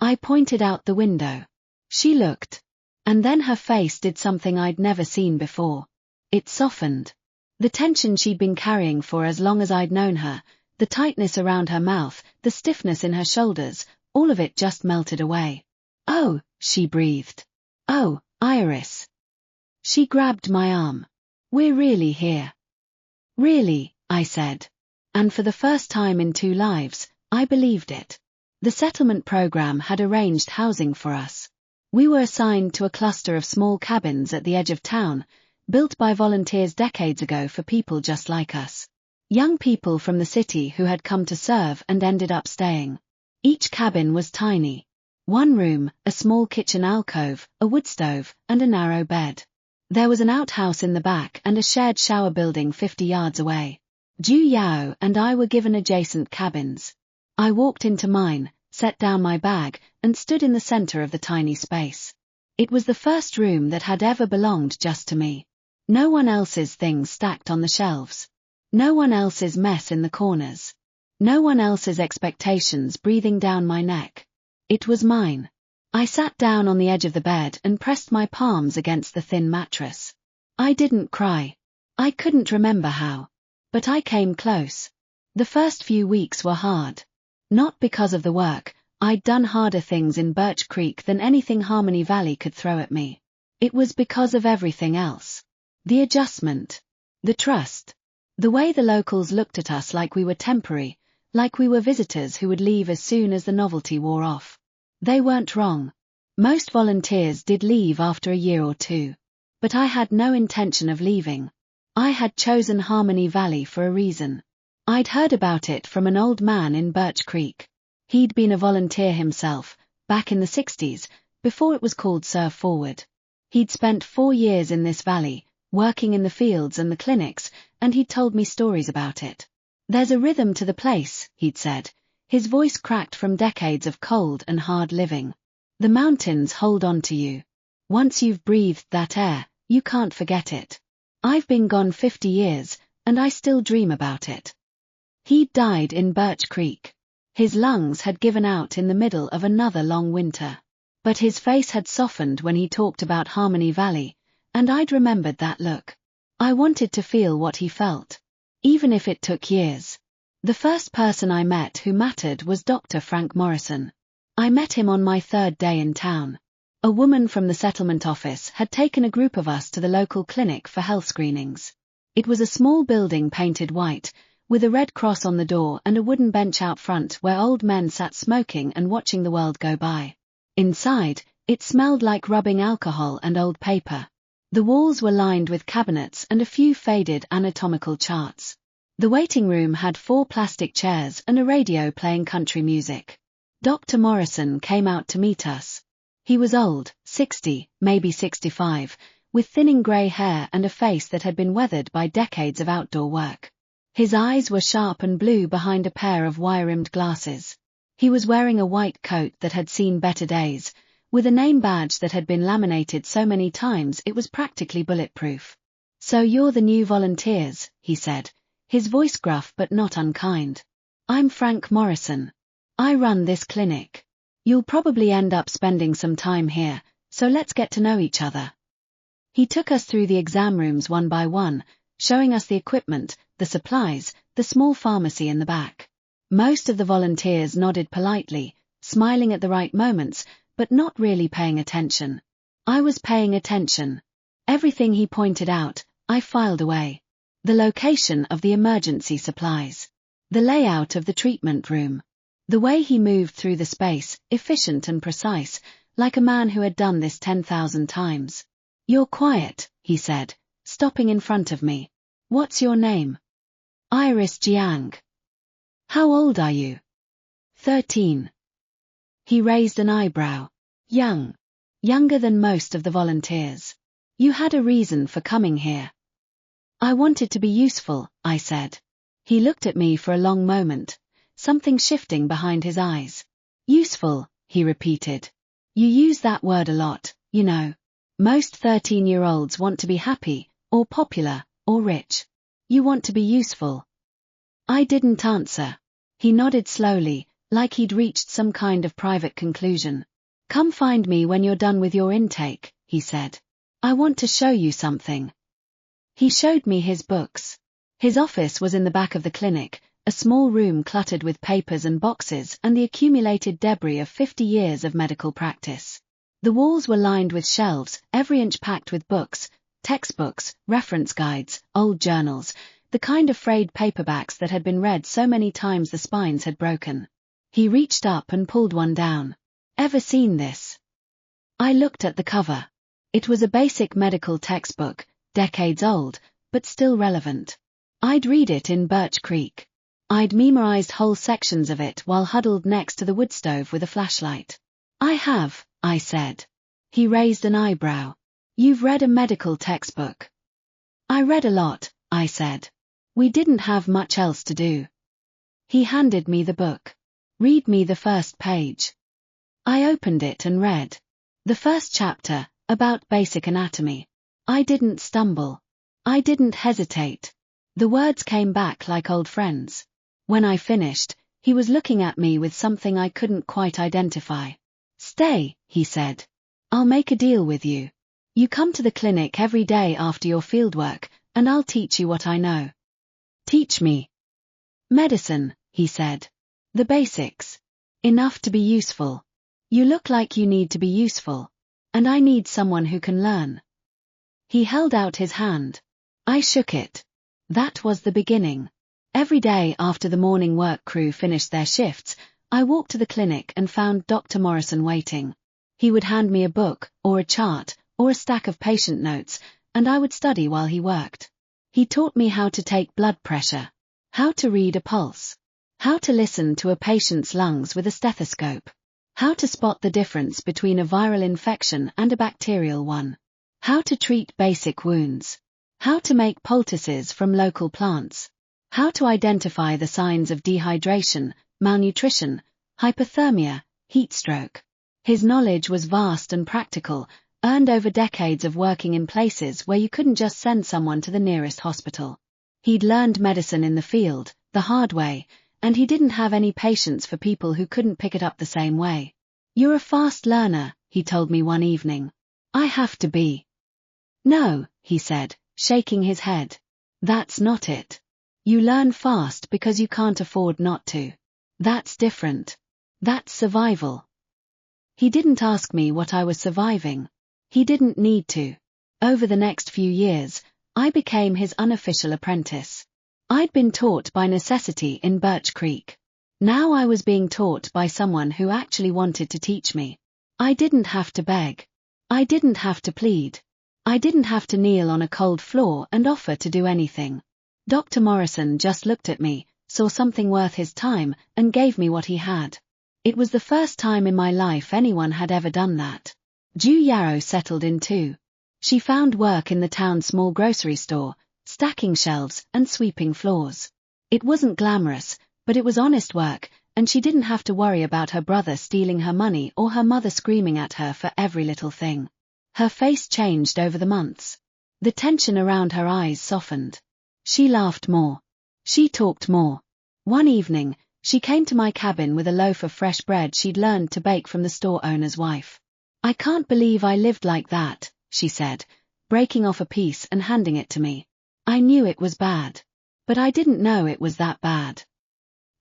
I pointed out the window. She looked. And then her face did something I'd never seen before. It softened. The tension she'd been carrying for as long as I'd known her, the tightness around her mouth, the stiffness in her shoulders, all of it just melted away. "Oh," she breathed. "Oh, Iris." She grabbed my arm. "We're really here." "Really," I said. And for the first time in 2 lives, I believed it. The settlement program had arranged housing for us. We were assigned to a cluster of small cabins at the edge of town, built by volunteers decades ago for people just like us. Young people from the city who had come to serve and ended up staying. Each cabin was tiny. 1 room, a small kitchen alcove, a wood stove, and a narrow bed. There was an outhouse in the back and a shared shower building 50 yards away. Ju Yao and I were given adjacent cabins. I walked into mine, set down my bag, and stood in the center of the tiny space. It was the first room that had ever belonged just to me. No one else's things stacked on the shelves. No one else's mess in the corners. No one else's expectations breathing down my neck. It was mine. I sat down on the edge of the bed and pressed my palms against the thin mattress. I didn't cry. I couldn't remember how. But I came close. The first few weeks were hard. Not because of the work. I'd done harder things in Birch Creek than anything Harmony Valley could throw at me. It was because of everything else. The adjustment. The trust. The way the locals looked at us like we were temporary, like we were visitors who would leave as soon as the novelty wore off. They weren't wrong. Most volunteers did leave after a year or 2. But I had no intention of leaving. I had chosen Harmony Valley for a reason. I'd heard about it from an old man in Birch Creek. He'd been a volunteer himself, back in the 60s, before it was called Serve Forward. He'd spent 4 years in this valley, working in the fields and the clinics, and he'd told me stories about it. "There's a rhythm to the place," he'd said. His voice cracked from decades of cold and hard living. "The mountains hold on to you. Once you've breathed that air, you can't forget it. I've been gone 50 years, and I still dream about it." He'd died in Birch Creek. His lungs had given out in the middle of another long winter. But his face had softened when he talked about Harmony Valley, and I'd remembered that look. I wanted to feel what he felt. Even if it took years. The first person I met who mattered was Dr. Frank Morrison. I met him on my 3rd day in town. A woman from the settlement office had taken a group of us to the local clinic for health screenings. It was a small building painted white, with a red cross on the door and a wooden bench out front where old men sat smoking and watching the world go by. Inside, it smelled like rubbing alcohol and old paper. The walls were lined with cabinets and a few faded anatomical charts. The waiting room had 4 plastic chairs and a radio playing country music. Dr. Morrison came out to meet us. He was old, 60, maybe 65, with thinning grey hair and a face that had been weathered by decades of outdoor work. His eyes were sharp and blue behind a pair of wire-rimmed glasses. He was wearing a white coat that had seen better days, with a name badge that had been laminated so many times it was practically bulletproof. "So you're the new volunteers," he said, his voice gruff but not unkind. "I'm Frank Morrison. I run this clinic. You'll probably end up spending some time here, so let's get to know each other." He took us through the exam rooms one by one, showing us the equipment, the supplies, the small pharmacy in the back. Most of the volunteers nodded politely, smiling at the right moments, but not really paying attention. I was paying attention. Everything he pointed out, I filed away. The location of the emergency supplies. The layout of the treatment room. The way he moved through the space, efficient and precise, like a man who had done this 10,000 times. "You're quiet," he said, stopping in front of me. "What's your name?" "Iris Jiang." "How old are you?" 13. He raised an eyebrow. "Young. Younger than most of the volunteers. You had a reason for coming here." "I wanted to be useful," I said. He looked at me for a long moment, something shifting behind his eyes. "Useful," he repeated. "You use that word a lot, you know. Most 13-year-olds want to be happy, or popular, or rich. You want to be useful." I didn't answer. He nodded slowly, like he'd reached some kind of private conclusion. "Come find me when you're done with your intake," he said. "I want to show you something." He showed me his books. His office was in the back of the clinic, a small room cluttered with papers and boxes and the accumulated debris of 50 years of medical practice. The walls were lined with shelves, every inch packed with books, textbooks, reference guides, old journals, the kind of frayed paperbacks that had been read so many times the spines had broken. He reached up and pulled one down. "Ever seen this?" I looked at the cover. It was a basic medical textbook, decades old, but still relevant. I'd read it in Birch Creek. I'd memorized whole sections of it while huddled next to the wood stove with a flashlight. "I have," I said. He raised an eyebrow. "You've read a medical textbook?" "I read a lot," I said. "We didn't have much else to do." He handed me the book. "Read me the first page." I opened it and read. The first chapter, about basic anatomy. I didn't stumble. I didn't hesitate. The words came back like old friends. When I finished, he was looking at me with something I couldn't quite identify. "Stay," he said. "I'll make a deal with you. You come to the clinic every day after your fieldwork, and I'll teach you what I know." "Teach me." "Medicine," he said. "The basics. Enough to be useful. You look like you need to be useful. And I need someone who can learn." He held out his hand. I shook it. That was the beginning. Every day after the morning work crew finished their shifts, I walked to the clinic and found Dr. Morrison waiting. He would hand me a book, or a chart, or a stack of patient notes, and I would study while he worked. He taught me how to take blood pressure, how to read a pulse, how to listen to a patient's lungs with a stethoscope, how to spot the difference between a viral infection and a bacterial one, how to treat basic wounds, how to make poultices from local plants, how to identify the signs of dehydration, malnutrition, hypothermia, heat stroke. His knowledge was vast and practical, earned over decades of working in places where you couldn't just send someone to the nearest hospital. He'd learned medicine in the field, the hard way, and he didn't have any patience for people who couldn't pick it up the same way. "You're a fast learner," he told me one evening. "I have to be." "No," he said, shaking his head. "That's not it. You learn fast because you can't afford not to. That's different. That's survival." He didn't ask me what I was surviving. He didn't need to. Over the next few years, I became his unofficial apprentice. I'd been taught by necessity in Birch Creek. Now I was being taught by someone who actually wanted to teach me. I didn't have to beg. I didn't have to plead. I didn't have to kneel on a cold floor and offer to do anything. Dr. Morrison just looked at me, saw something worth his time, and gave me what he had. It was the first time in my life anyone had ever done that. Ju Yarrow settled in too. She found work in the town's small grocery store, stacking shelves and sweeping floors. It wasn't glamorous, but it was honest work, and she didn't have to worry about her brother stealing her money or her mother screaming at her for every little thing. Her face changed over the months. The tension around her eyes softened. She laughed more. She talked more. One evening, she came to my cabin with a loaf of fresh bread she'd learned to bake from the store owner's wife. "I can't believe I lived like that," she said, breaking off a piece and handing it to me. I knew it was bad. But I didn't know it was that bad.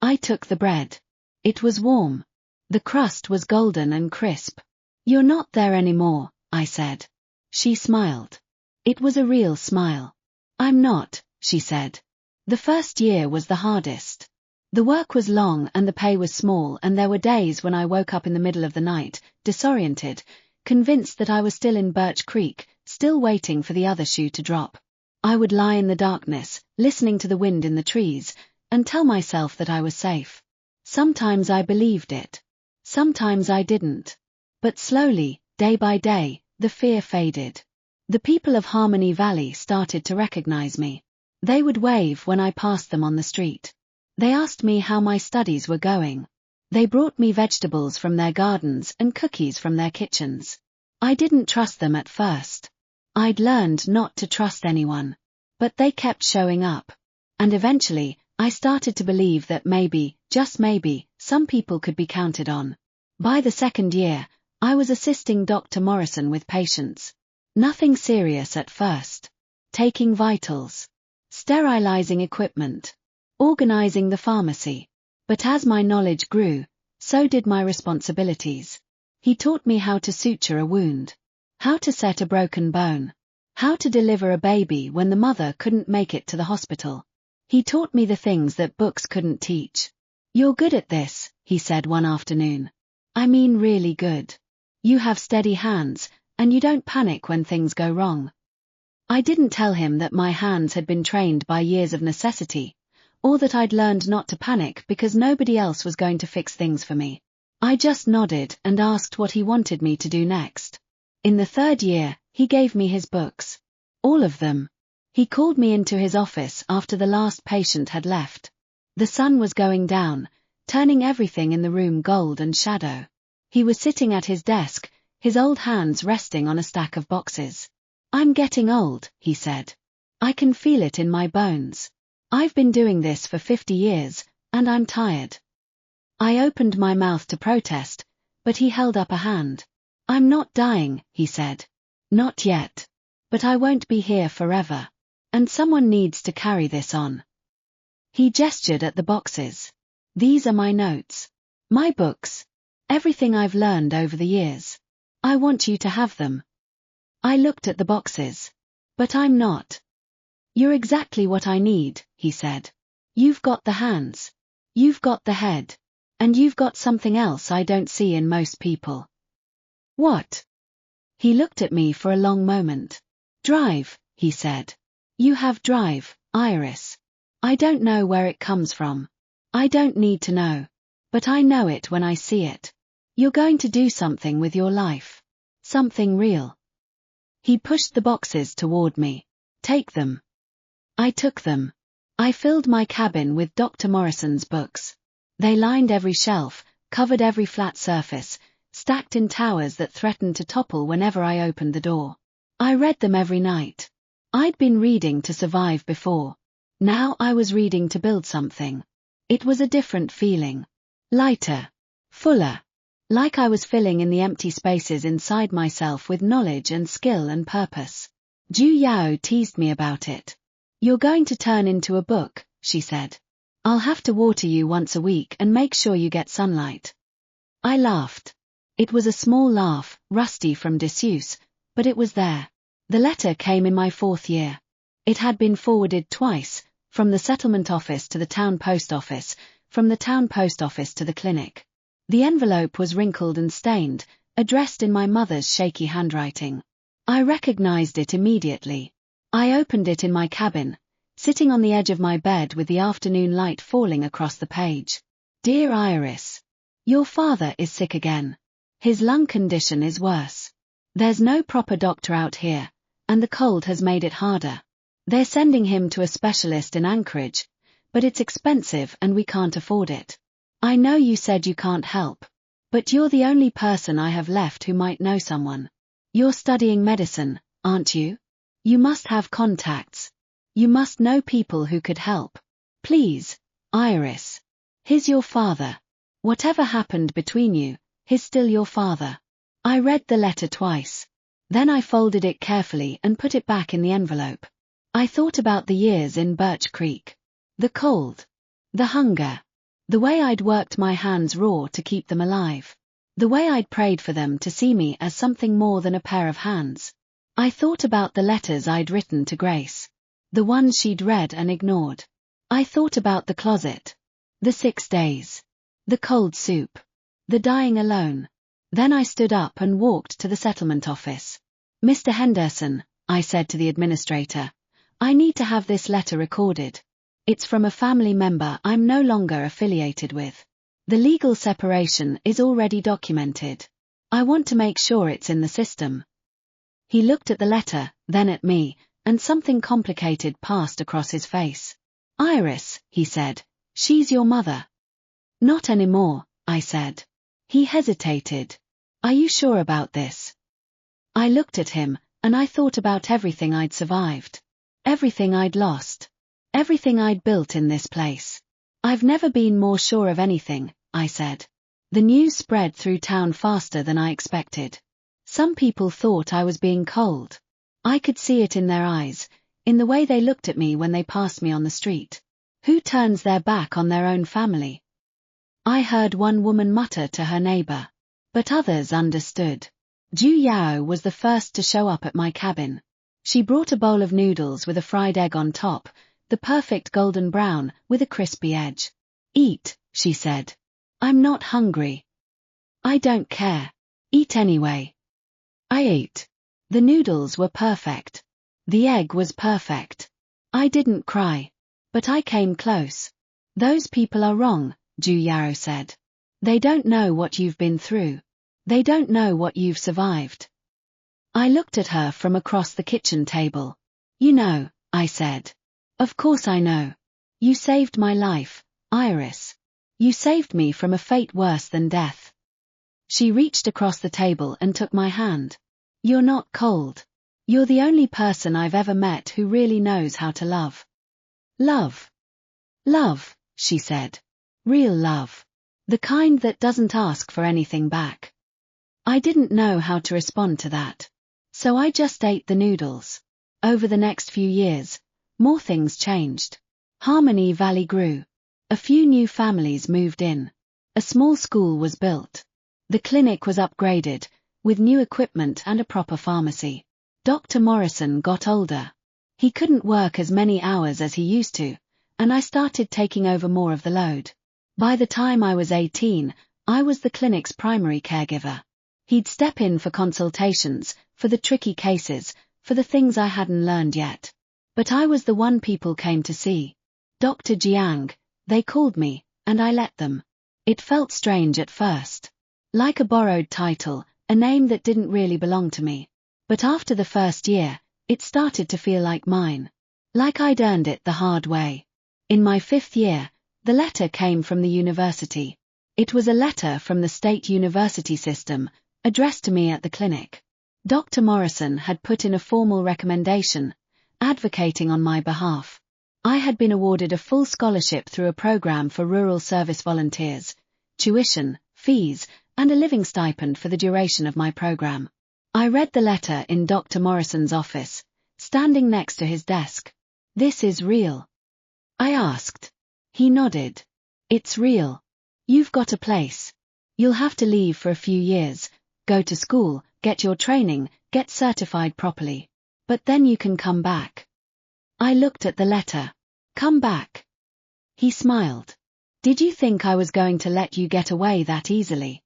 I took the bread. It was warm. The crust was golden and crisp. "You're not there anymore," I said. She smiled. It was a real smile. "I'm not," she said. "The first year was the hardest. The work was long and the pay was small, and there were days when I woke up in the middle of the night, disoriented, convinced that I was still in Birch Creek, still waiting for the other shoe to drop. I would lie in the darkness, listening to the wind in the trees, and tell myself that I was safe. Sometimes I believed it. Sometimes I didn't. But slowly, day by day, the fear faded. The people of Harmony Valley started to recognize me. They would wave when I passed them on the street. They asked me how my studies were going. They brought me vegetables from their gardens and cookies from their kitchens. I didn't trust them at first. I'd learned not to trust anyone. But they kept showing up. And eventually, I started to believe that maybe, just maybe, some people could be counted on. By the second year, I was assisting Dr. Morrison with patients. Nothing serious at first. Taking vitals. Sterilizing equipment. Organizing the pharmacy. But as my knowledge grew, so did my responsibilities. He taught me how to suture a wound. How to set a broken bone. How to deliver a baby when the mother couldn't make it to the hospital. He taught me the things that books couldn't teach. "You're good at this," he said one afternoon. "I mean really good. You have steady hands, and you don't panic when things go wrong." I didn't tell him that my hands had been trained by years of necessity, or that I'd learned not to panic because nobody else was going to fix things for me. I just nodded and asked what he wanted me to do next. In the third year, he gave me his books. All of them. He called me into his office after the last patient had left. The sun was going down, turning everything in the room gold and shadow. He was sitting at his desk, his old hands resting on a stack of boxes. "I'm getting old," he said. "I can feel it in my bones. I've been doing this for 50 years, and I'm tired." I opened my mouth to protest, but he held up a hand. "I'm not dying," he said. "Not yet. But I won't be here forever. And someone needs to carry this on." He gestured at the boxes. "These are my notes. My books. Everything I've learned over the years. I want you to have them." I looked at the boxes. "But I'm not." "You're exactly what I need," he said. "You've got the hands. You've got the head. And you've got something else I don't see in most people." "What?" He looked at me for a long moment. "Drive," he said. "You have drive, Iris. I don't know where it comes from. I don't need to know. But I know it when I see it. You're going to do something with your life. Something real." He pushed the boxes toward me. "Take them." I took them. I filled my cabin with Dr. Morrison's books. They lined every shelf, covered every flat surface, stacked in towers that threatened to topple whenever I opened the door. I read them every night. I'd been reading to survive before. Now I was reading to build something. It was a different feeling. Lighter. Fuller. Like I was filling in the empty spaces inside myself with knowledge and skill and purpose. Ju Yao teased me about it. "You're going to turn into a book," she said. "I'll have to water you once a week and make sure you get sunlight." I laughed. It was a small laugh, rusty from disuse, but it was there. The letter came in my 4th year. It had been forwarded twice, from the settlement office to the town post office, from the town post office to the clinic. The envelope was wrinkled and stained, addressed in my mother's shaky handwriting. I recognized it immediately. I opened it in my cabin, sitting on the edge of my bed with the afternoon light falling across the page. Dear Iris, your father is sick again. His lung condition is worse. There's no proper doctor out here, and the cold has made it harder. They're sending him to a specialist in Anchorage, but it's expensive and we can't afford it. I know you said you can't help, but you're the only person I have left who might know someone. You're studying medicine, aren't you? You must have contacts. You must know people who could help. Please, Iris. He's your father. Whatever happened between you, he's still your father. I read the letter twice. Then I folded it carefully and put it back in the envelope. I thought about the years in Birch Creek. The cold. The hunger. The way I'd worked my hands raw to keep them alive. The way I'd prayed for them to see me as something more than a pair of hands. I thought about the letters I'd written to Grace. The ones she'd read and ignored. I thought about the closet. The 6 days. The cold soup. The dying alone. Then I stood up and walked to the settlement office. Mr. Henderson, I said to the administrator, I need to have this letter recorded. It's from a family member I'm no longer affiliated with. The legal separation is already documented. I want to make sure it's in the system. He looked at the letter, then at me, and something complicated passed across his face. Iris, he said, she's your mother. Not anymore, I said. He hesitated. Are you sure about this? I looked at him, and I thought about everything I'd survived. Everything I'd lost. Everything I'd built in this place. I've never been more sure of anything, I said. The news spread through town faster than I expected. Some people thought I was being cold. I could see it in their eyes, in the way they looked at me when they passed me on the street. Who turns their back on their own family? I heard one woman mutter to her neighbor. But others understood. Ju Yao was the first to show up at my cabin. She brought a bowl of noodles with a fried egg on top, the perfect golden brown, with a crispy edge. Eat, she said. I'm not hungry. I don't care. Eat anyway. I ate. The noodles were perfect. The egg was perfect. I didn't cry. But I came close. Those people are wrong, Ju Yao said. They don't know what you've been through. They don't know what you've survived. I looked at her from across the kitchen table. You know, I said. Of course I know. You saved my life, Iris. You saved me from a fate worse than death. She reached across the table and took my hand. You're not cold. You're the only person I've ever met who really knows how to love. Love. Love, she said. Real love. The kind that doesn't ask for anything back. I didn't know how to respond to that. So I just ate the noodles. Over the next few years, more things changed. Harmony Valley grew. A few new families moved in. A small school was built. The clinic was upgraded, with new equipment and a proper pharmacy. Dr. Morrison got older. He couldn't work as many hours as he used to, and I started taking over more of the load. By the time I was 18, I was the clinic's primary caregiver. He'd step in for consultations, for the tricky cases, for the things I hadn't learned yet. But I was the one people came to see. Dr. Jiang, they called me, and I let them. It felt strange at first. Like a borrowed title, a name that didn't really belong to me. But after the first year, it started to feel like mine. Like I'd earned it the hard way. In my 5th year, the letter came from the university. It was a letter from the state university system, addressed to me at the clinic. Dr. Morrison had put in a formal recommendation, advocating on my behalf. I had been awarded a full scholarship through a program for rural service volunteers, tuition, fees, and a living stipend for the duration of my program. I read the letter in Dr. Morrison's office, standing next to his desk. This is real? I asked. He nodded. It's real. You've got a place. You'll have to leave for a few years, go to school, get your training, get certified properly. But then you can come back. I looked at the letter. Come back. He smiled. Did you think I was going to let you get away that easily?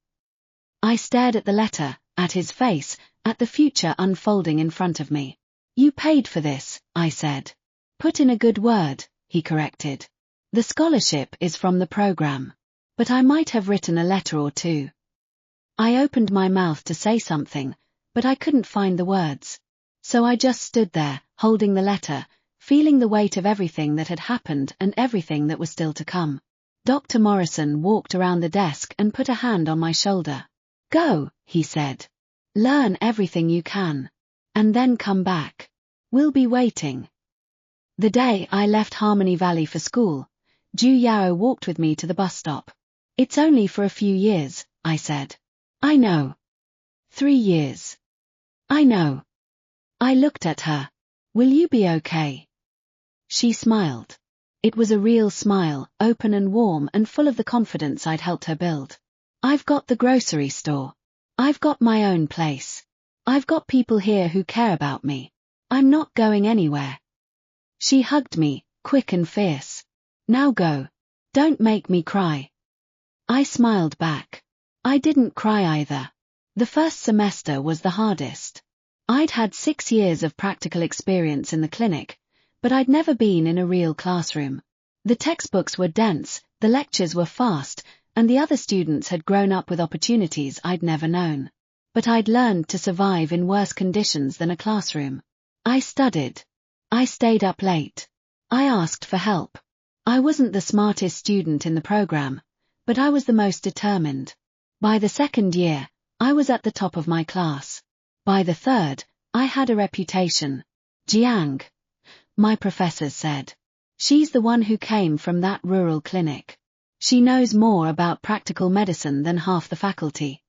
I stared at the letter, at his face, at the future unfolding in front of me. You paid for this, I said. Put in a good word, he corrected. The scholarship is from the program. But I might have written a letter or two. I opened my mouth to say something, but I couldn't find the words. So I just stood there, holding the letter, feeling the weight of everything that had happened and everything that was still to come. Dr. Morrison walked around the desk and put a hand on my shoulder. Go, he said. Learn everything you can. And then come back. We'll be waiting. The day I left Harmony Valley for school, Ju Yao walked with me to the bus stop. It's only for a few years, I said. I know. 3 years. I know. I looked at her. Will you be okay? She smiled. It was a real smile, open and warm and full of the confidence I'd helped her build. I've got the grocery store. I've got my own place. I've got people here who care about me. I'm not going anywhere. She hugged me, quick and fierce. Now go. Don't make me cry. I smiled back. I didn't cry either. The first semester was the hardest. I'd had 6 years of practical experience in the clinic, but I'd never been in a real classroom. The textbooks were dense, the lectures were fast, and the other students had grown up with opportunities I'd never known. But I'd learned to survive in worse conditions than a classroom. I studied. I stayed up late. I asked for help. I wasn't the smartest student in the program, but I was the most determined. By the 2nd year, I was at the top of my class. By the 3rd, I had a reputation. Jiang, my professors said. She's the one who came from that rural clinic. She knows more about practical medicine than half the faculty.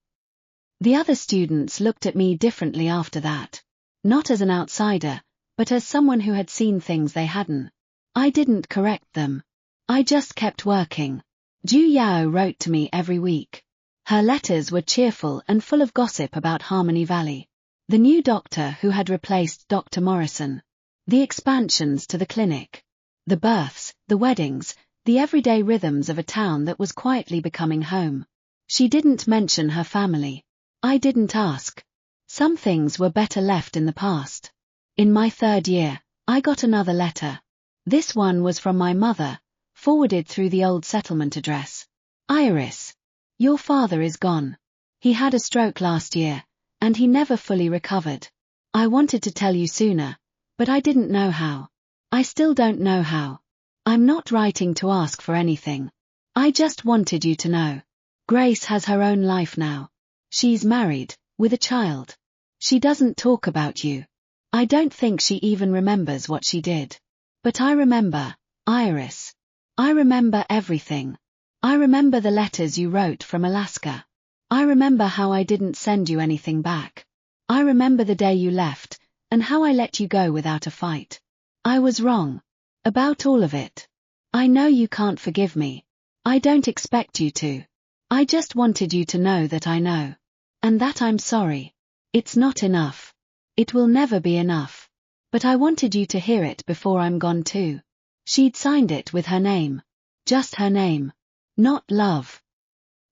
The other students looked at me differently after that. Not as an outsider, but as someone who had seen things they hadn't. I didn't correct them. I just kept working. Ju Yao wrote to me every week. Her letters were cheerful and full of gossip about Harmony Valley. The new doctor who had replaced Dr. Morrison. The expansions to the clinic. The births, the weddings, the everyday rhythms of a town that was quietly becoming home. She didn't mention her family. I didn't ask. Some things were better left in the past. In my 3rd year, I got another letter. This one was from my mother, forwarded through the old settlement address. Iris. Your father is gone. He had a stroke last year, and he never fully recovered. I wanted to tell you sooner, but I didn't know how. I still don't know how. I'm not writing to ask for anything. I just wanted you to know. Grace has her own life now. She's married, with a child. She doesn't talk about you. I don't think she even remembers what she did. But I remember, Iris. I remember everything. I remember the letters you wrote from Alaska. I remember how I didn't send you anything back. I remember the day you left, and how I let you go without a fight. I was wrong. About all of it. I know you can't forgive me. I don't expect you to. I just wanted you to know that I know. And that I'm sorry. It's not enough. It will never be enough. But I wanted you to hear it before I'm gone too. She'd signed it with her name. Just her name. Not love.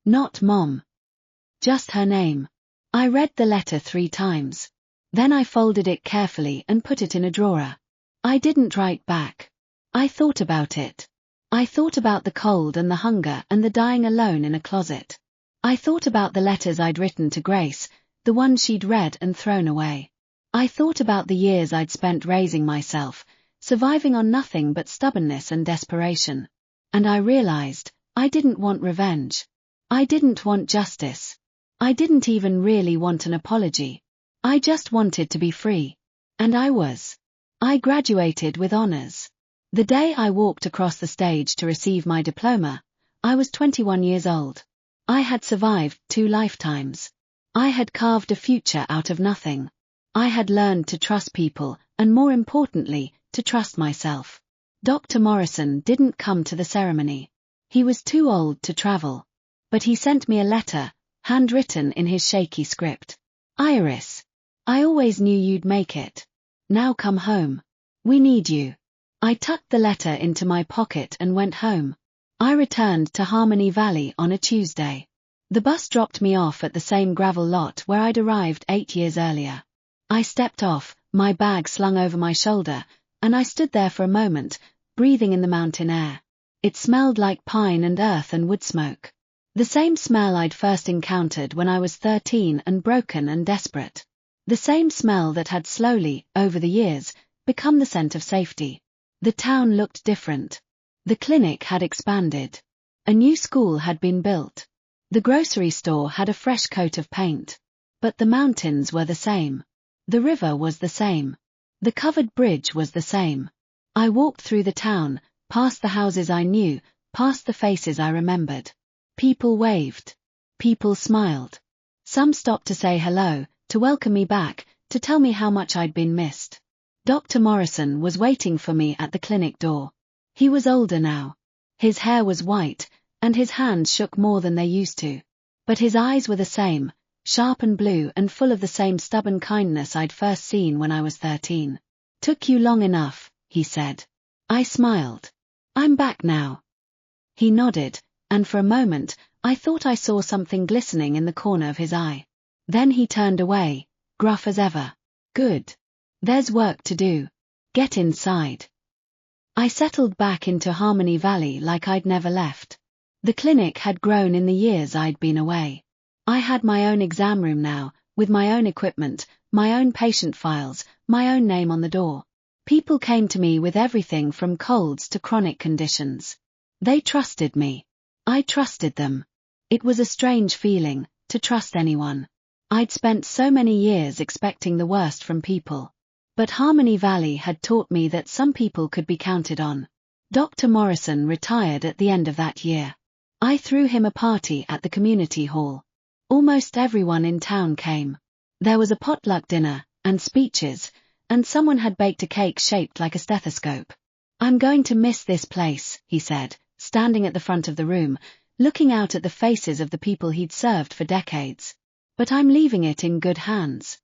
Not mom. Just her name. I read the letter 3 times. Then I folded it carefully and put it in a drawer. I didn't write back. I thought about it. I thought about the cold and the hunger and the dying alone in a closet. I thought about the letters I'd written to Grace, the ones she'd read and thrown away. I thought about the years I'd spent raising myself, surviving on nothing but stubbornness and desperation. And I realized, I didn't want revenge. I didn't want justice. I didn't even really want an apology. I just wanted to be free. And I was. I graduated with honors. The day I walked across the stage to receive my diploma, I was 21 years old. I had survived 2 lifetimes. I had carved a future out of nothing. I had learned to trust people, and more importantly, to trust myself. Dr. Morrison didn't come to the ceremony. He was too old to travel. But he sent me a letter, handwritten in his shaky script. Iris. I always knew you'd make it. Now come home. We need you. I tucked the letter into my pocket and went home. I returned to Harmony Valley on a Tuesday. The bus dropped me off at the same gravel lot where I'd arrived 8 years earlier. I stepped off, my bag slung over my shoulder, and I stood there for a moment, breathing in the mountain air. It smelled like pine and earth and wood smoke. The same smell I'd first encountered when I was 13 and broken and desperate. The same smell that had slowly, over the years, become the scent of safety. The town looked different. The clinic had expanded. A new school had been built. The grocery store had a fresh coat of paint. But the mountains were the same. The river was the same. The covered bridge was the same. I walked through the town, past the houses I knew, past the faces I remembered. People waved. People smiled. Some stopped to say hello, to welcome me back, to tell me how much I'd been missed. Dr. Morrison was waiting for me at the clinic door. He was older now. His hair was white, and his hands shook more than they used to. But his eyes were the same, sharp and blue and full of the same stubborn kindness I'd first seen when I was 13. Took you long enough, he said. I smiled. I'm back now. He nodded, and for a moment, I thought I saw something glistening in the corner of his eye. Then he turned away, gruff as ever. Good. There's work to do. Get inside. I settled back into Harmony Valley like I'd never left. The clinic had grown in the years I'd been away. I had my own exam room now, with my own equipment, my own patient files, my own name on the door. People came to me with everything from colds to chronic conditions. They trusted me. I trusted them. It was a strange feeling, to trust anyone. I'd spent so many years expecting the worst from people. But Harmony Valley had taught me that some people could be counted on. Dr. Morrison retired at the end of that year. I threw him a party at the community hall. Almost everyone in town came. There was a potluck dinner, and speeches, and someone had baked a cake shaped like a stethoscope. I'm going to miss this place, he said, standing at the front of the room, looking out at the faces of the people he'd served for decades. But I'm leaving it in good hands.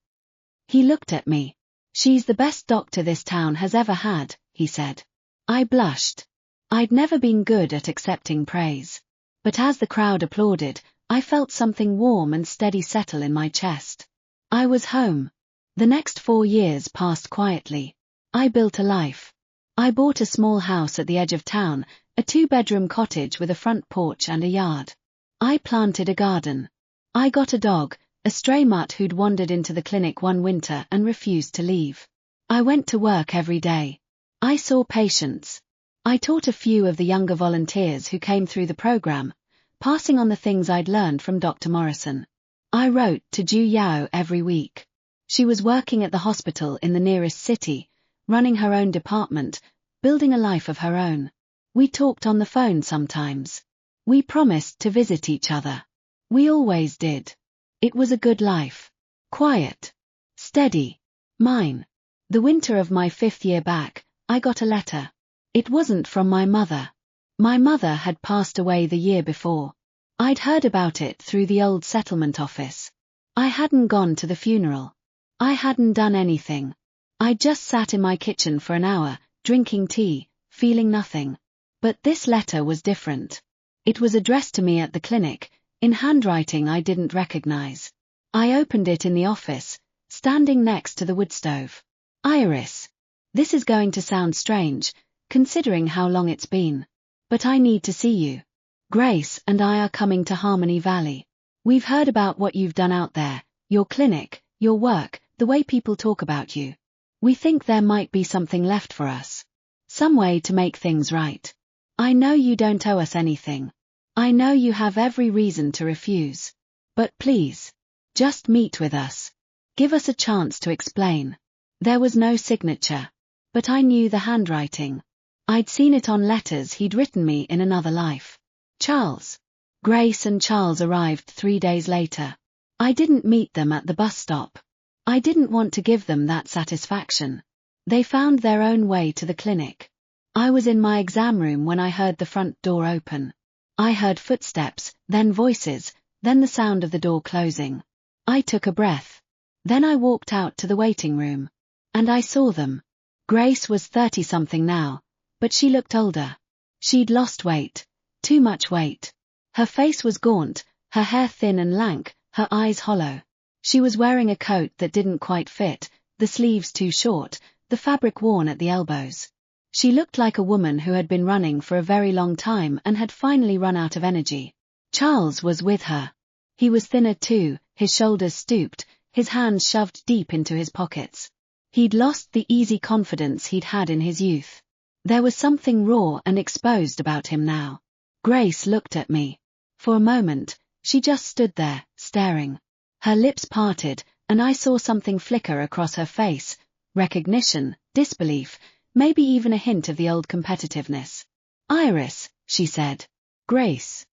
He looked at me. She's the best doctor this town has ever had, he said. I blushed. I'd never been good at accepting praise. But as the crowd applauded, I felt something warm and steady settle in my chest. I was home. The next 4 years passed quietly. I built a life. I bought a small house at the edge of town, a 2-bedroom cottage with a front porch and a yard. I planted a garden. I got a dog, a stray mutt who'd wandered into the clinic one winter and refused to leave. I went to work every day. I saw patients. I taught a few of the younger volunteers who came through the program, passing on the things I'd learned from Dr. Morrison. I wrote to Ju Yao every week. She was working at the hospital in the nearest city, running her own department, building a life of her own. We talked on the phone sometimes. We promised to visit each other. We always did. It was a good life. Quiet. Steady. Mine. The winter of my 5th year back, I got a letter. It wasn't from my mother. My mother had passed away the year before. I'd heard about it through the old settlement office. I hadn't gone to the funeral. I hadn't done anything. I just sat in my kitchen for an hour, drinking tea, feeling nothing. But this letter was different. It was addressed to me at the clinic, in handwriting I didn't recognize. I opened it in the office, standing next to the wood stove. Iris. This is going to sound strange, considering how long it's been. But I need to see you. Grace and I are coming to Harmony Valley. We've heard about what you've done out there, your clinic, your work, the way people talk about you. We think there might be something left for us. Some way to make things right. I know you don't owe us anything. I know you have every reason to refuse. But please, just meet with us. Give us a chance to explain. There was no signature. But I knew the handwriting. I'd seen it on letters he'd written me in another life. Charles. Grace and Charles arrived 3 days later. I didn't meet them at the bus stop. I didn't want to give them that satisfaction. They found their own way to the clinic. I was in my exam room when I heard the front door open. I heard footsteps, then voices, then the sound of the door closing. I took a breath. Then I walked out to the waiting room. And I saw them. Grace was 30-something now, but she looked older. She'd lost weight. Too much weight. Her face was gaunt, her hair thin and lank, her eyes hollow. She was wearing a coat that didn't quite fit, the sleeves too short, the fabric worn at the elbows. She looked like a woman who had been running for a very long time and had finally run out of energy. Charles was with her. He was thinner too, his shoulders stooped, his hands shoved deep into his pockets. He'd lost the easy confidence he'd had in his youth. There was something raw and exposed about him now. Grace looked at me. For a moment, she just stood there, staring. Her lips parted, and I saw something flicker across her face. Recognition, disbelief, maybe even a hint of the old competitiveness. "Iris," she said. "Grace."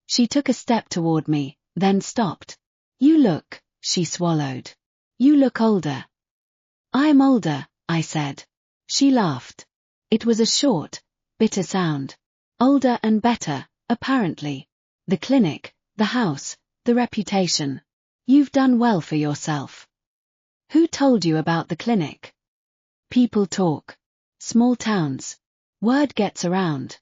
She took a step toward me, then stopped. "You look," she swallowed. "You look older." "I'm older," I said. She laughed. It was a short, bitter sound. Older and better, apparently. The clinic, the house, the reputation. You've done well for yourself. Who told you about the clinic? People talk. Small towns. Word gets around.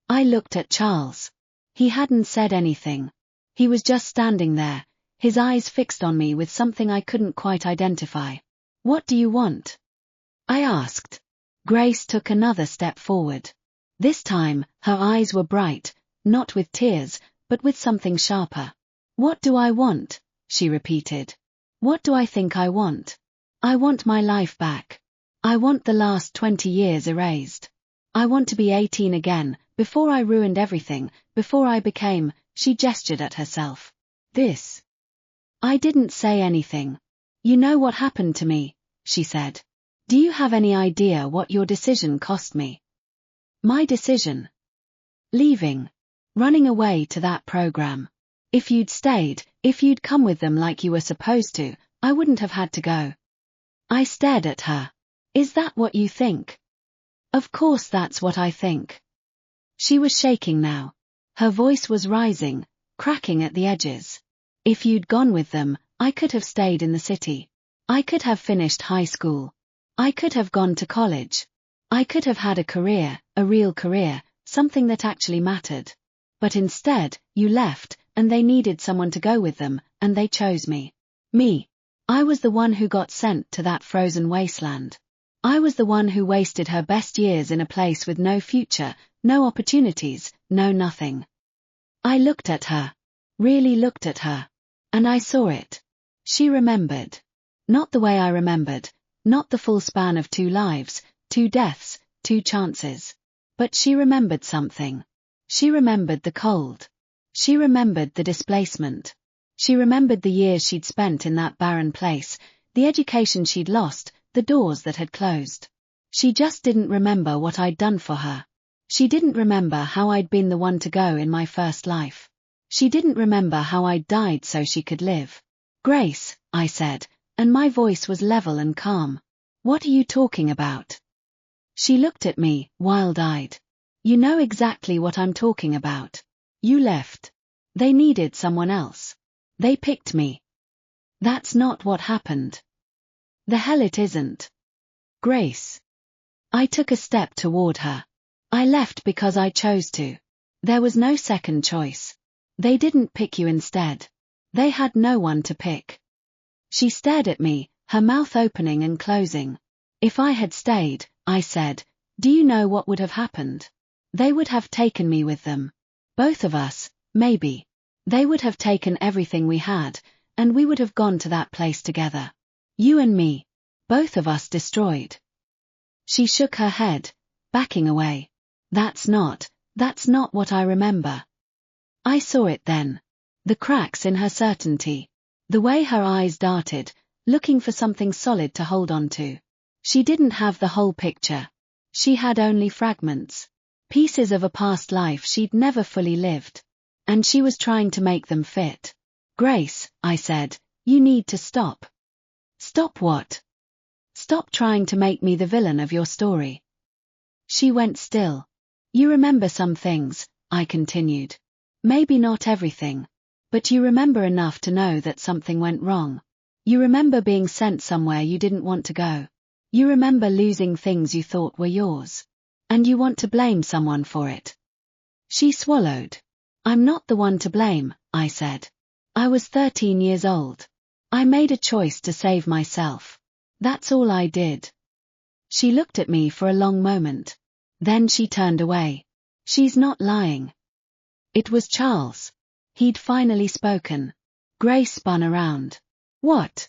I looked at Charles. He hadn't said anything. He was just standing there, his eyes fixed on me with something I couldn't quite identify. "What do you want?" I asked. Grace took another step forward. This time, her eyes were bright, not with tears, but with something sharper. "What do I want?" she repeated. "What do I think I want? I want my life back. I want the last 20 years erased. I want to be 18 again, before I ruined everything, before I became," she gestured at herself. "This." I didn't say anything. "You know what happened to me," she said. "Do you have any idea what your decision cost me?" My decision? Leaving. Running away to that program. If you'd stayed, if you'd come with them like you were supposed to, I wouldn't have had to go. I stared at her. "Is that what you think?" "Of course that's what I think." She was shaking now. Her voice was rising, cracking at the edges. "If you'd gone with them, I could have stayed in the city. I could have finished high school. I could have gone to college. I could have had a career, a real career, something that actually mattered. But instead, you left, and they needed someone to go with them, and they chose me. Me. I was the one who got sent to that frozen wasteland. I was the one who wasted her best years in a place with no future, no opportunities, no nothing." I looked at her. Really looked at her. And I saw it. She remembered. Not the way I remembered, not the full span of 2 lives, 2 deaths, 2 chances. But she remembered something. She remembered the cold. She remembered the displacement. She remembered the years she'd spent in that barren place, the education she'd lost, the doors that had closed. She just didn't remember what I'd done for her. She didn't remember how I'd been the one to go in my first life. She didn't remember how I'd died so she could live. "Grace," I said, and my voice was level and calm. "What are you talking about?" She looked at me, wild-eyed. "You know exactly what I'm talking about. You left. They needed someone else. They picked me. That's not what happened." "The hell it isn't." "Grace." I took a step toward her. "I left because I chose to. There was no second choice. They didn't pick you instead. They had no one to pick." She stared at me, her mouth opening and closing. "If I had stayed," I said, "do you know what would have happened? They would have taken me with them. Both of us, maybe. They would have taken everything we had, and we would have gone to that place together. You and me. Both of us destroyed." She shook her head, backing away. That's not what I remember." I saw it then. The cracks in her certainty. The way her eyes darted, looking for something solid to hold on to. She didn't have the whole picture. She had only fragments. Pieces of a past life she'd never fully lived. And she was trying to make them fit. "Grace," I said, "you need to stop." "Stop what?" "Stop trying to make me the villain of your story." She went still. "You remember some things," I continued. "Maybe not everything. But you remember enough to know that something went wrong. You remember being sent somewhere you didn't want to go. You remember losing things you thought were yours. And you want to blame someone for it. She swallowed. I'm not the one to blame, I said. I was 13 years old. I made a choice to save myself. That's all I did. She looked at me for a long moment. Then she turned away. She's not lying. It was Charles. He'd finally spoken. Grace spun around. What?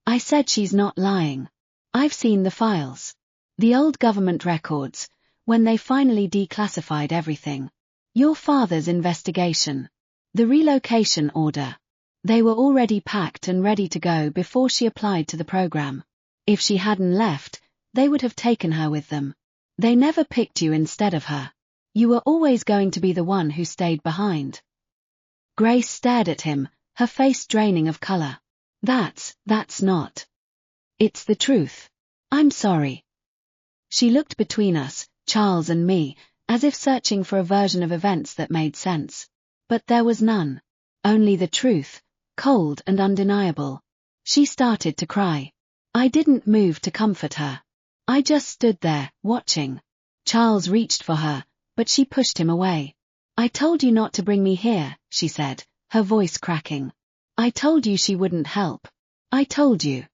I said she's not lying. I've seen the files. The old government records, when they finally declassified everything. Your father's investigation. The relocation order. They were already packed and ready to go before she applied to the program. If she hadn't left, they would have taken her with them. They never picked you instead of her. You were always going to be the one who stayed behind. Grace stared at him, her face draining of color. That's not. It's the truth. I'm sorry. She looked between us, Charles and me, as if searching for a version of events that made sense. But there was none. Only the truth, cold and undeniable. She started to cry. I didn't move to comfort her. I just stood there, watching. Charles reached for her, but she pushed him away. I told you not to bring me here, she said, her voice cracking. I told you she wouldn't help. I told you.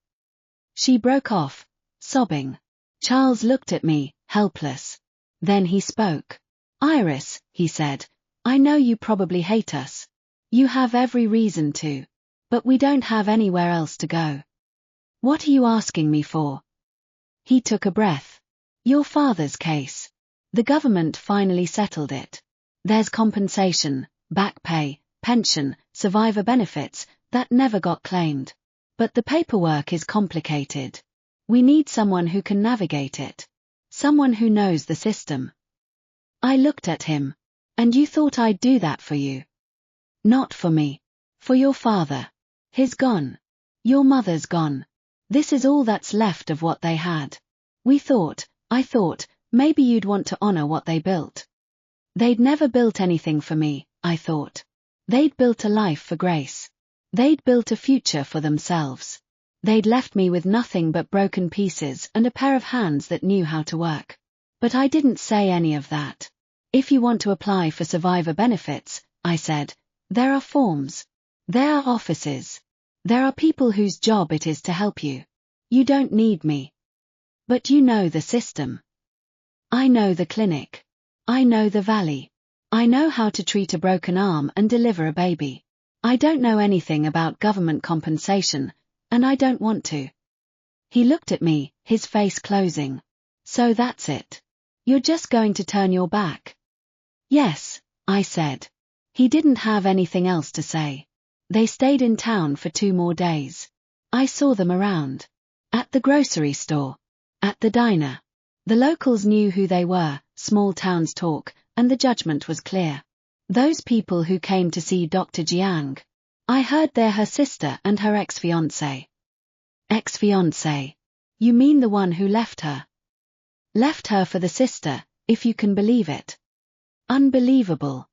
She broke off, sobbing. Charles looked at me, helpless. Then he spoke. Iris, he said, I know you probably hate us. You have every reason to. But we don't have anywhere else to go. What are you asking me for? He took a breath. Your father's case. The government finally settled it. There's compensation, back pay, pension, survivor benefits, that never got claimed. But the paperwork is complicated. We need someone who can navigate it. Someone who knows the system. I looked at him. And you thought I'd do that for you? Not for me. For your father. He's gone. Your mother's gone. This is all that's left of what they had. I thought, maybe you'd want to honor what they built. They'd never built anything for me, I thought. They'd built a life for Grace. They'd built a future for themselves. They'd left me with nothing but broken pieces and a pair of hands that knew how to work. But I didn't say any of that. If you want to apply for survivor benefits, I said, there are forms. There are offices. There are people whose job it is to help you. You don't need me. But you know the system. I know the clinic. I know the valley. I know how to treat a broken arm and deliver a baby. I don't know anything about government compensation, and I don't want to. He looked at me, his face closing. So that's it. You're just going to turn your back? Yes, I said. He didn't have anything else to say. They stayed in town for 2 more days. I saw them around. At the grocery store. At the diner. The locals knew who they were, small towns talk, and the judgment was clear. Those people who came to see Dr. Jiang. I heard they're her sister and her ex-fiancé. Ex-fiancé? You mean the one who left her? Left her for the sister, if you can believe it. Unbelievable.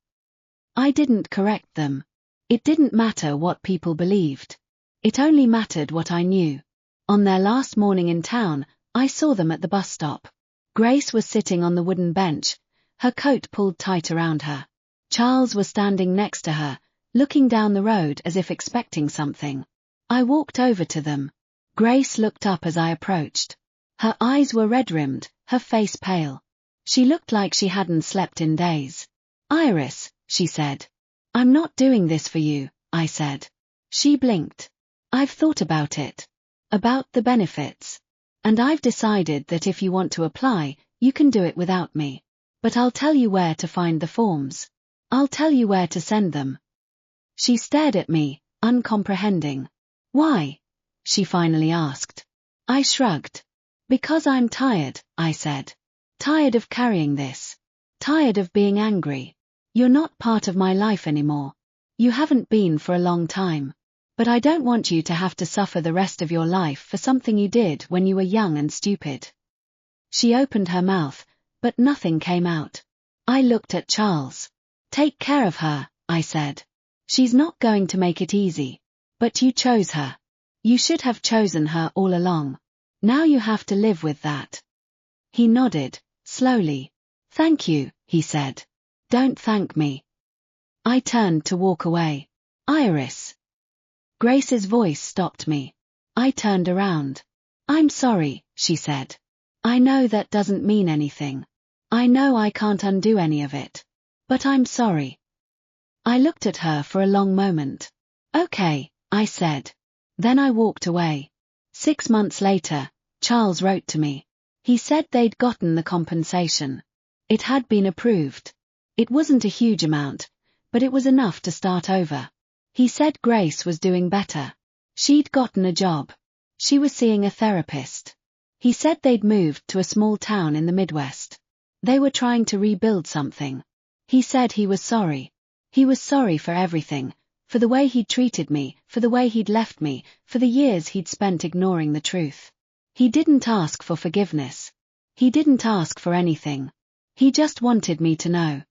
I didn't correct them. It didn't matter what people believed. It only mattered what I knew. On their last morning in town, I saw them at the bus stop. Grace was sitting on the wooden bench, her coat pulled tight around her. Charles was standing next to her, looking down the road as if expecting something. I walked over to them. Grace looked up as I approached. Her eyes were red-rimmed, her face pale. She looked like she hadn't slept in days. Iris, she said. I'm not doing this for you, I said. She blinked. I've thought about it. About the benefits. And I've decided that if you want to apply, you can do it without me. But I'll tell you where to find the forms. I'll tell you where to send them. She stared at me, uncomprehending. Why? She finally asked. I shrugged. Because I'm tired, I said. Tired of carrying this. Tired of being angry. You're not part of my life anymore. You haven't been for a long time. But I don't want you to have to suffer the rest of your life for something you did when you were young and stupid. She opened her mouth, but nothing came out. I looked at Charles. Take care of her, I said. She's not going to make it easy. But you chose her. You should have chosen her all along. Now you have to live with that. He nodded, slowly. Thank you, he said. Don't thank me. I turned to walk away. Iris. Grace's voice stopped me. I turned around. I'm sorry, she said. I know that doesn't mean anything. I know I can't undo any of it. But I'm sorry. I looked at her for a long moment. Okay, I said. Then I walked away. 6 months later, Charles wrote to me. He said they'd gotten the compensation. It had been approved. It wasn't a huge amount, but it was enough to start over. He said Grace was doing better. She'd gotten a job. She was seeing a therapist. He said they'd moved to a small town in the Midwest. They were trying to rebuild something. He said he was sorry. He was sorry for everything, for the way he'd treated me, for the way he'd left me, for the years he'd spent ignoring the truth. He didn't ask for forgiveness. He didn't ask for anything. He just wanted me to know.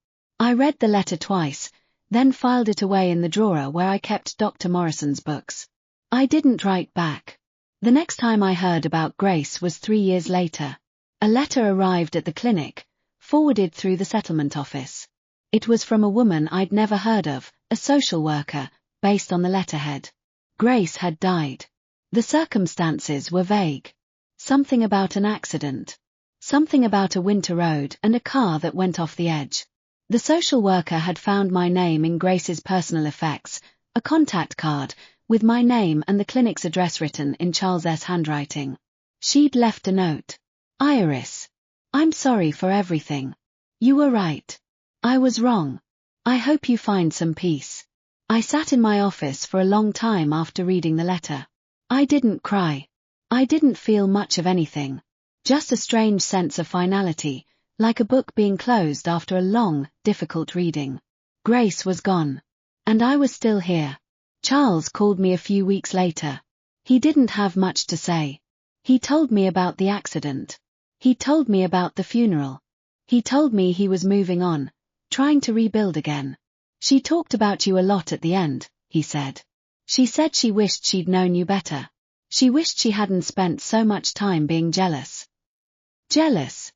I read the letter twice, then filed it away in the drawer where I kept Dr. Morrison's books. I didn't write back. The next time I heard about Grace was 3 years later. A letter arrived at the clinic, forwarded through the settlement office. It was from a woman I'd never heard of, a social worker, based on the letterhead. Grace had died. The circumstances were vague. Something about an accident. Something about a winter road and a car that went off the edge. The social worker had found my name in Grace's personal effects, a contact card, with my name and the clinic's address written in Charles's handwriting. She'd left a note. Iris. I'm sorry for everything. You were right. I was wrong. I hope you find some peace. I sat in my office for a long time after reading the letter. I didn't cry. I didn't feel much of anything. Just a strange sense of finality, like a book being closed after a long, difficult reading. Grace was gone. And I was still here. Charles called me a few weeks later. He didn't have much to say. He told me about the accident. He told me about the funeral. He told me he was moving on, trying to rebuild again. She talked about you a lot at the end, he said. She said she wished she'd known you better. She wished she hadn't spent so much time being jealous. Jealous?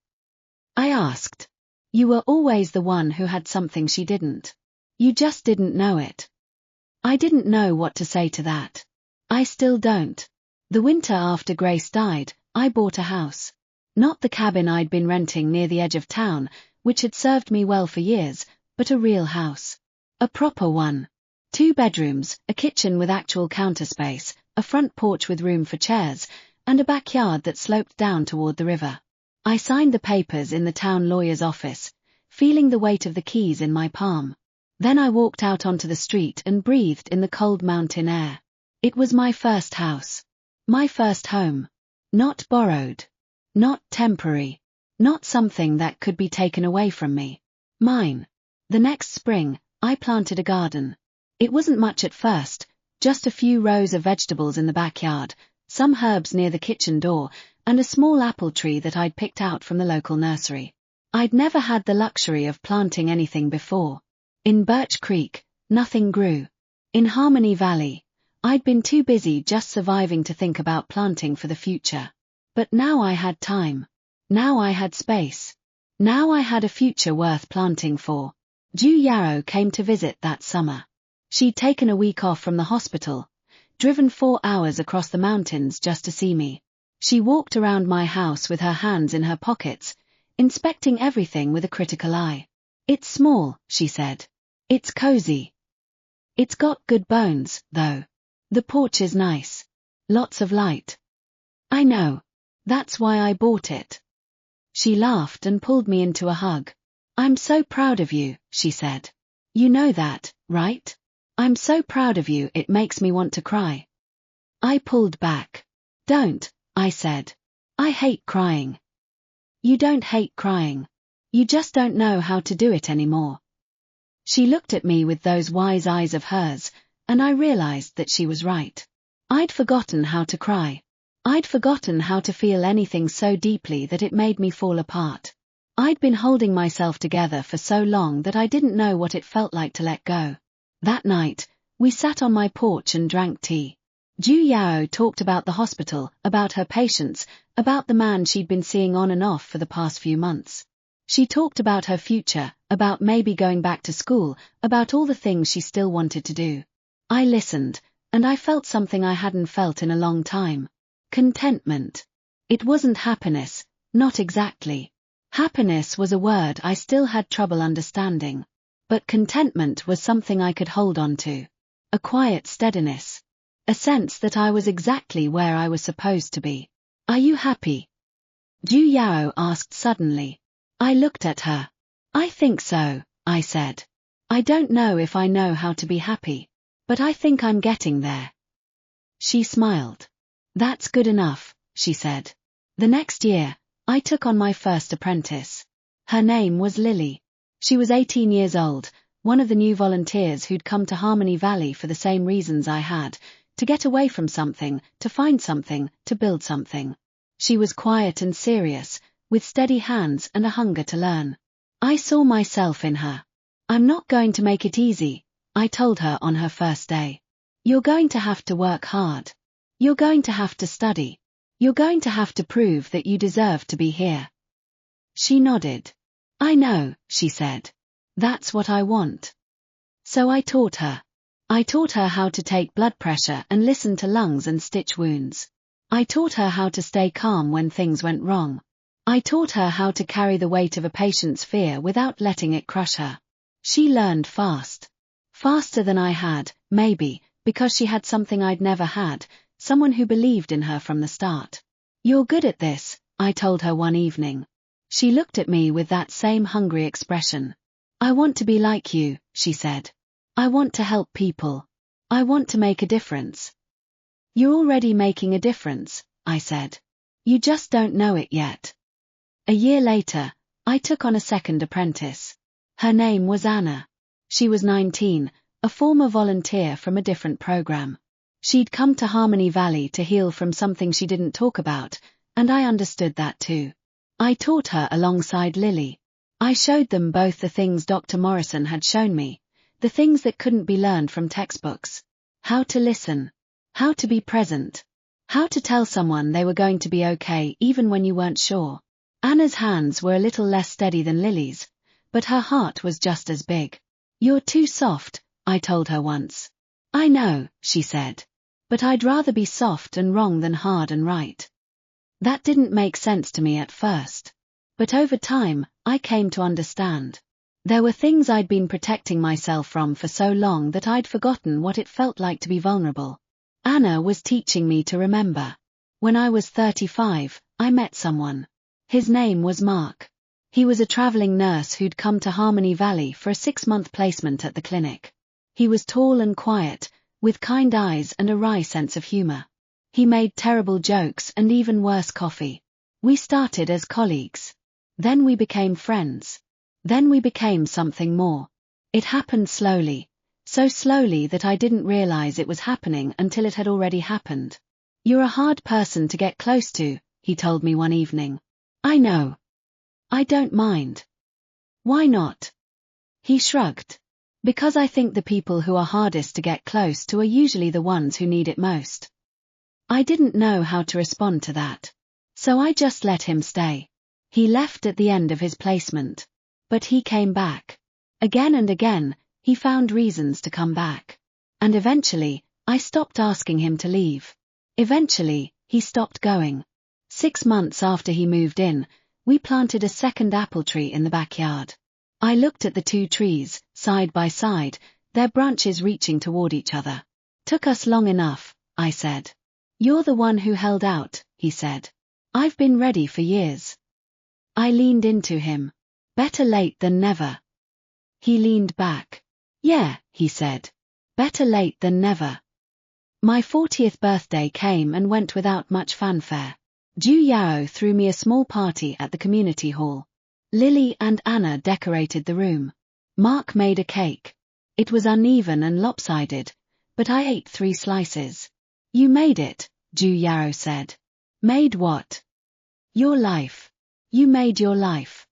I asked. You were always the one who had something she didn't. You just didn't know it. I didn't know what to say to that. I still don't. The winter after Grace died, I bought a house. Not the cabin I'd been renting near the edge of town, which had served me well for years, but a real house. A proper one. 2 bedrooms, a kitchen with actual counter space, a front porch with room for chairs, and a backyard that sloped down toward the river. I signed the papers in the town lawyer's office, feeling the weight of the keys in my palm. Then I walked out onto the street and breathed in the cold mountain air. It was my first house. My first home. Not borrowed. Not temporary. Not something that could be taken away from me. Mine. The next spring, I planted a garden. It wasn't much at first, just a few rows of vegetables in the backyard, some herbs near the kitchen door, and a small apple tree that I'd picked out from the local nursery. I'd never had the luxury of planting anything before. In Birch Creek, nothing grew. In Harmony Valley, I'd been too busy just surviving to think about planting for the future. But now I had time. Now I had space. Now I had a future worth planting for. Ju Yarrow came to visit that summer. She'd taken a week off from the hospital, driven 4 hours across the mountains just to see me. She walked around my house with her hands in her pockets, inspecting everything with a critical eye. It's small, she said. It's cozy. It's got good bones, though. The porch is nice. Lots of light. I know. That's why I bought it. She laughed and pulled me into a hug. I'm so proud of you, she said. You know that, right? I'm so proud of you it makes me want to cry. I pulled back. Don't, I said. I hate crying. You don't hate crying. You just don't know how to do it anymore. She looked at me with those wise eyes of hers, and I realized that she was right. I'd forgotten how to cry. I'd forgotten how to feel anything so deeply that it made me fall apart. I'd been holding myself together for so long that I didn't know what it felt like to let go. That night, We sat on my porch and drank tea. Ju Yao talked about the hospital, about her patients, about the man she'd been seeing on and off for the past few months. She talked about her future, about maybe going back to school, about all the things she still wanted to do. I listened, and I felt something I hadn't felt in a long time. Contentment. It wasn't happiness, not exactly. Happiness was a word I still had trouble understanding. But contentment was something I could hold on to. A quiet steadiness. A sense that I was exactly where I was supposed to be. Are you happy? Ju Yao asked suddenly. I looked at her. I think so, I said. I don't know if I know how to be happy, but I think I'm getting there. She smiled. That's good enough, she said. The next year, I took on my first apprentice. Her name was Lily. She was 18 years old, one of the new volunteers who'd come to Harmony Valley for the same reasons I had, to get away from something, to find something, to build something. She was quiet and serious, with steady hands and a hunger to learn. I saw myself in her. I'm not going to make it easy, I told her on her first day. You're going to have to work hard. You're going to have to study. You're going to have to prove that you deserve to be here. She nodded. I know, she said. That's what I want. So I taught her. I taught her how to take blood pressure and listen to lungs and stitch wounds. I taught her how to stay calm when things went wrong. I taught her how to carry the weight of a patient's fear without letting it crush her. She learned fast. Faster than I had, maybe, because she had something I'd never had, someone who believed in her from the start. You're good at this, I told her one evening. She looked at me with that same hungry expression. I want to be like you, she said. I want to help people. I want to make a difference. You're already making a difference, I said. You just don't know it yet. A year later, I took on a second apprentice. Her name was Anna. She was 19, a former volunteer from a different program. She'd come to Harmony Valley to heal from something she didn't talk about, and I understood that too. I taught her alongside Lily. I showed them both the things Dr. Morrison had shown me, the things that couldn't be learned from textbooks. How to listen. How to be present. How to tell someone they were going to be okay even when you weren't sure. Anna's hands were a little less steady than Lily's, but her heart was just as big. You're too soft, I told her once. I know, she said. But I'd rather be soft and wrong than hard and right. That didn't make sense to me at first. But over time, I came to understand. There were things I'd been protecting myself from for so long that I'd forgotten what it felt like to be vulnerable. Anna was teaching me to remember. When I was 35, I met someone. His name was Mark. He was a traveling nurse who'd come to Harmony Valley for a 6-month placement at the clinic. He was tall and quiet, with kind eyes and a wry sense of humor. He made terrible jokes and even worse coffee. We started as colleagues. Then we became friends. Then we became something more. It happened slowly, so slowly that I didn't realize it was happening until it had already happened. You're a hard person to get close to, he told me one evening. I know. I don't mind. Why not? He shrugged. Because I think the people who are hardest to get close to are usually the ones who need it most. I didn't know how to respond to that. So I just let him stay. He left at the end of his placement. But he came back. Again and again, he found reasons to come back. And eventually, I stopped asking him to leave. Eventually, he stopped going. 6 months after he moved in, we planted a second apple tree in the backyard. I looked at the 2 trees, side by side, their branches reaching toward each other. Took us long enough, I said. You're the one who held out, he said. I've been ready for years. I leaned into him. Better late than never. He leaned back. Yeah, he said. Better late than never. My 40th birthday came and went without much fanfare. Ju Yao threw me a small party at the community hall. Lily and Anna decorated the room. Mark made a cake. It was uneven and lopsided, but I ate 3 slices. You made it, Ju Yao said. Made what? Your life. You made your life.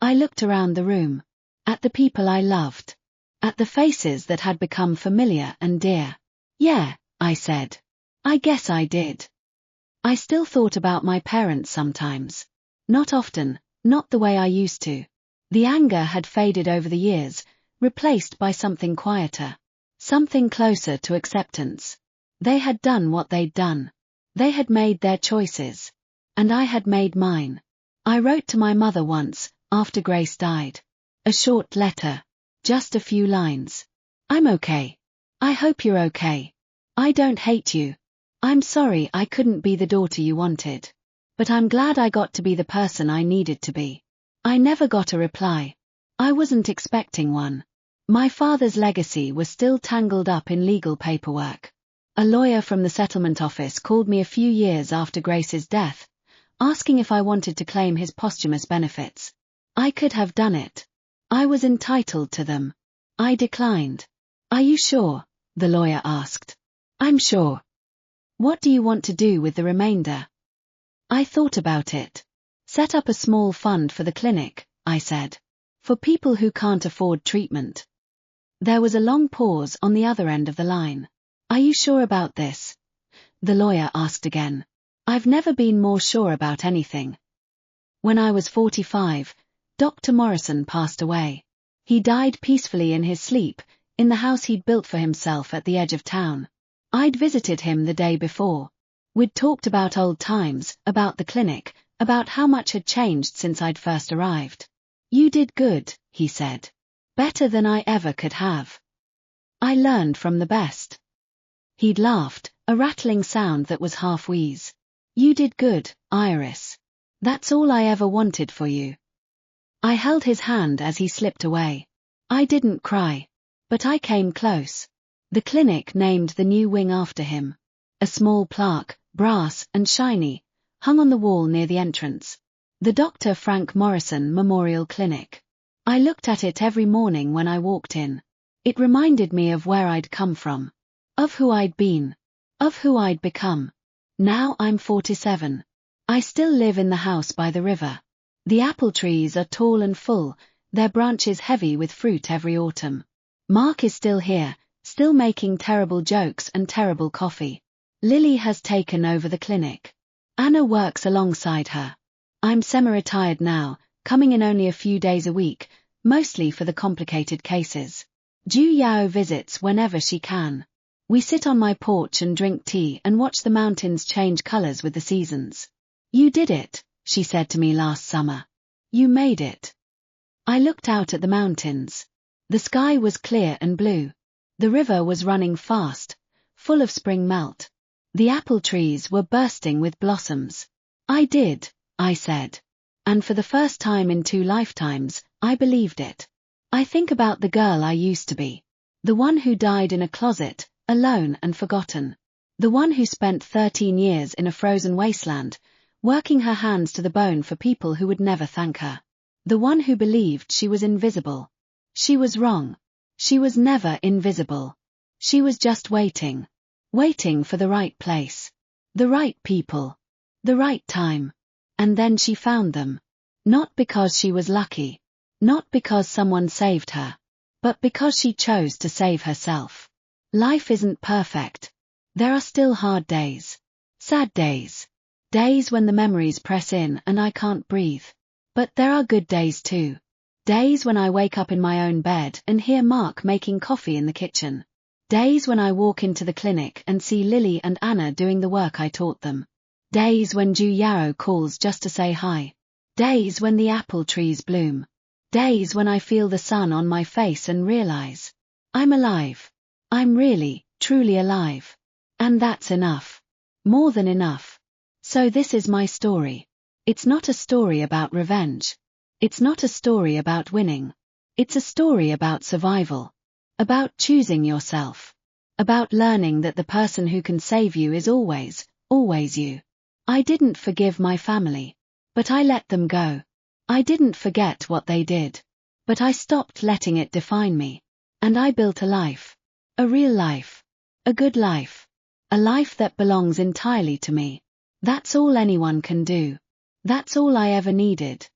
I looked around the room. At the people I loved. at the faces that had become familiar and dear. Yeah, I said. I guess I did. I still thought about my parents sometimes. Not often, not the way I used to. The anger had faded over the years, replaced by something quieter. Something closer to acceptance. They had done what they'd done. They had made their choices. And I had made mine. I wrote to my mother once, after Grace died. A short letter. Just a few lines. I'm okay. I hope you're okay. I don't hate you. I'm sorry I couldn't be the daughter you wanted. But I'm glad I got to be the person I needed to be. I never got a reply. I wasn't expecting one. My father's legacy was still tangled up in legal paperwork. A lawyer from the settlement office called me a few years after Grace's death, asking if I wanted to claim his posthumous benefits. I could have done it. I was entitled to them. I declined. Are you sure? The lawyer asked. I'm sure. What do you want to do with the remainder? I thought about it. Set up a small fund for the clinic, I said. For people who can't afford treatment. There was a long pause on the other end of the line. Are you sure about this? The lawyer asked again. I've never been more sure about anything. When I was 45, Dr. Morrison passed away. He died peacefully in his sleep, in the house he'd built for himself at the edge of town. I'd visited him the day before. We'd talked about old times, about the clinic, about how much had changed since I'd first arrived. You did good, he said. Better than I ever could have. I learned from the best. He'd laughed, a rattling sound that was half wheeze. You did good, Iris. That's all I ever wanted for you. I held his hand as he slipped away. I didn't cry. But I came close. The clinic named the new wing after him. A small plaque, brass and shiny, hung on the wall near the entrance. The Dr. Frank Morrison Memorial Clinic. I looked at it every morning when I walked in. It reminded me of where I'd come from. Of who I'd been. Of who I'd become. Now I'm 47. I still live in the house by the river. The apple trees are tall and full, their branches heavy with fruit every autumn. Mark is still here, still making terrible jokes and terrible coffee. Lily has taken over the clinic. Anna works alongside her. I'm semi-retired now, coming in only a few days a week, mostly for the complicated cases. Ju Yao visits whenever she can. We sit on my porch and drink tea and watch the mountains change colors with the seasons. You did it, she said to me last summer. You made it. I looked out at the mountains. The sky was clear and blue. The river was running fast, full of spring melt. The apple trees were bursting with blossoms. I did, I said. And for the first time in 2 lifetimes, I believed it. I think about the girl I used to be. The one who died in a closet, alone and forgotten. The one who spent 13 years in a frozen wasteland, working her hands to the bone for people who would never thank her. The one who believed she was invisible. She was wrong. She was never invisible. She was just waiting. Waiting for the right place. The right people. The right time. And then she found them. Not because she was lucky. Not because someone saved her. But because she chose to save herself. Life isn't perfect. There are still hard days. Sad days. Days when the memories press in and I can't breathe. But there are good days too. Days when I wake up in my own bed and hear Mark making coffee in the kitchen. Days when I walk into the clinic and see Lily and Anna doing the work I taught them. Days when Ju Yao calls just to say hi. Days when the apple trees bloom. Days when I feel the sun on my face and realize I'm alive. I'm really, truly alive. And that's enough. More than enough. So this is my story. It's not a story about revenge. It's not a story about winning. It's a story about survival. About choosing yourself. About learning that the person who can save you is always, always you. I didn't forgive my family. But I let them go. I didn't forget what they did. But I stopped letting it define me. And I built a life. A real life. A good life. A life that belongs entirely to me. That's all anyone can do. That's all I ever needed.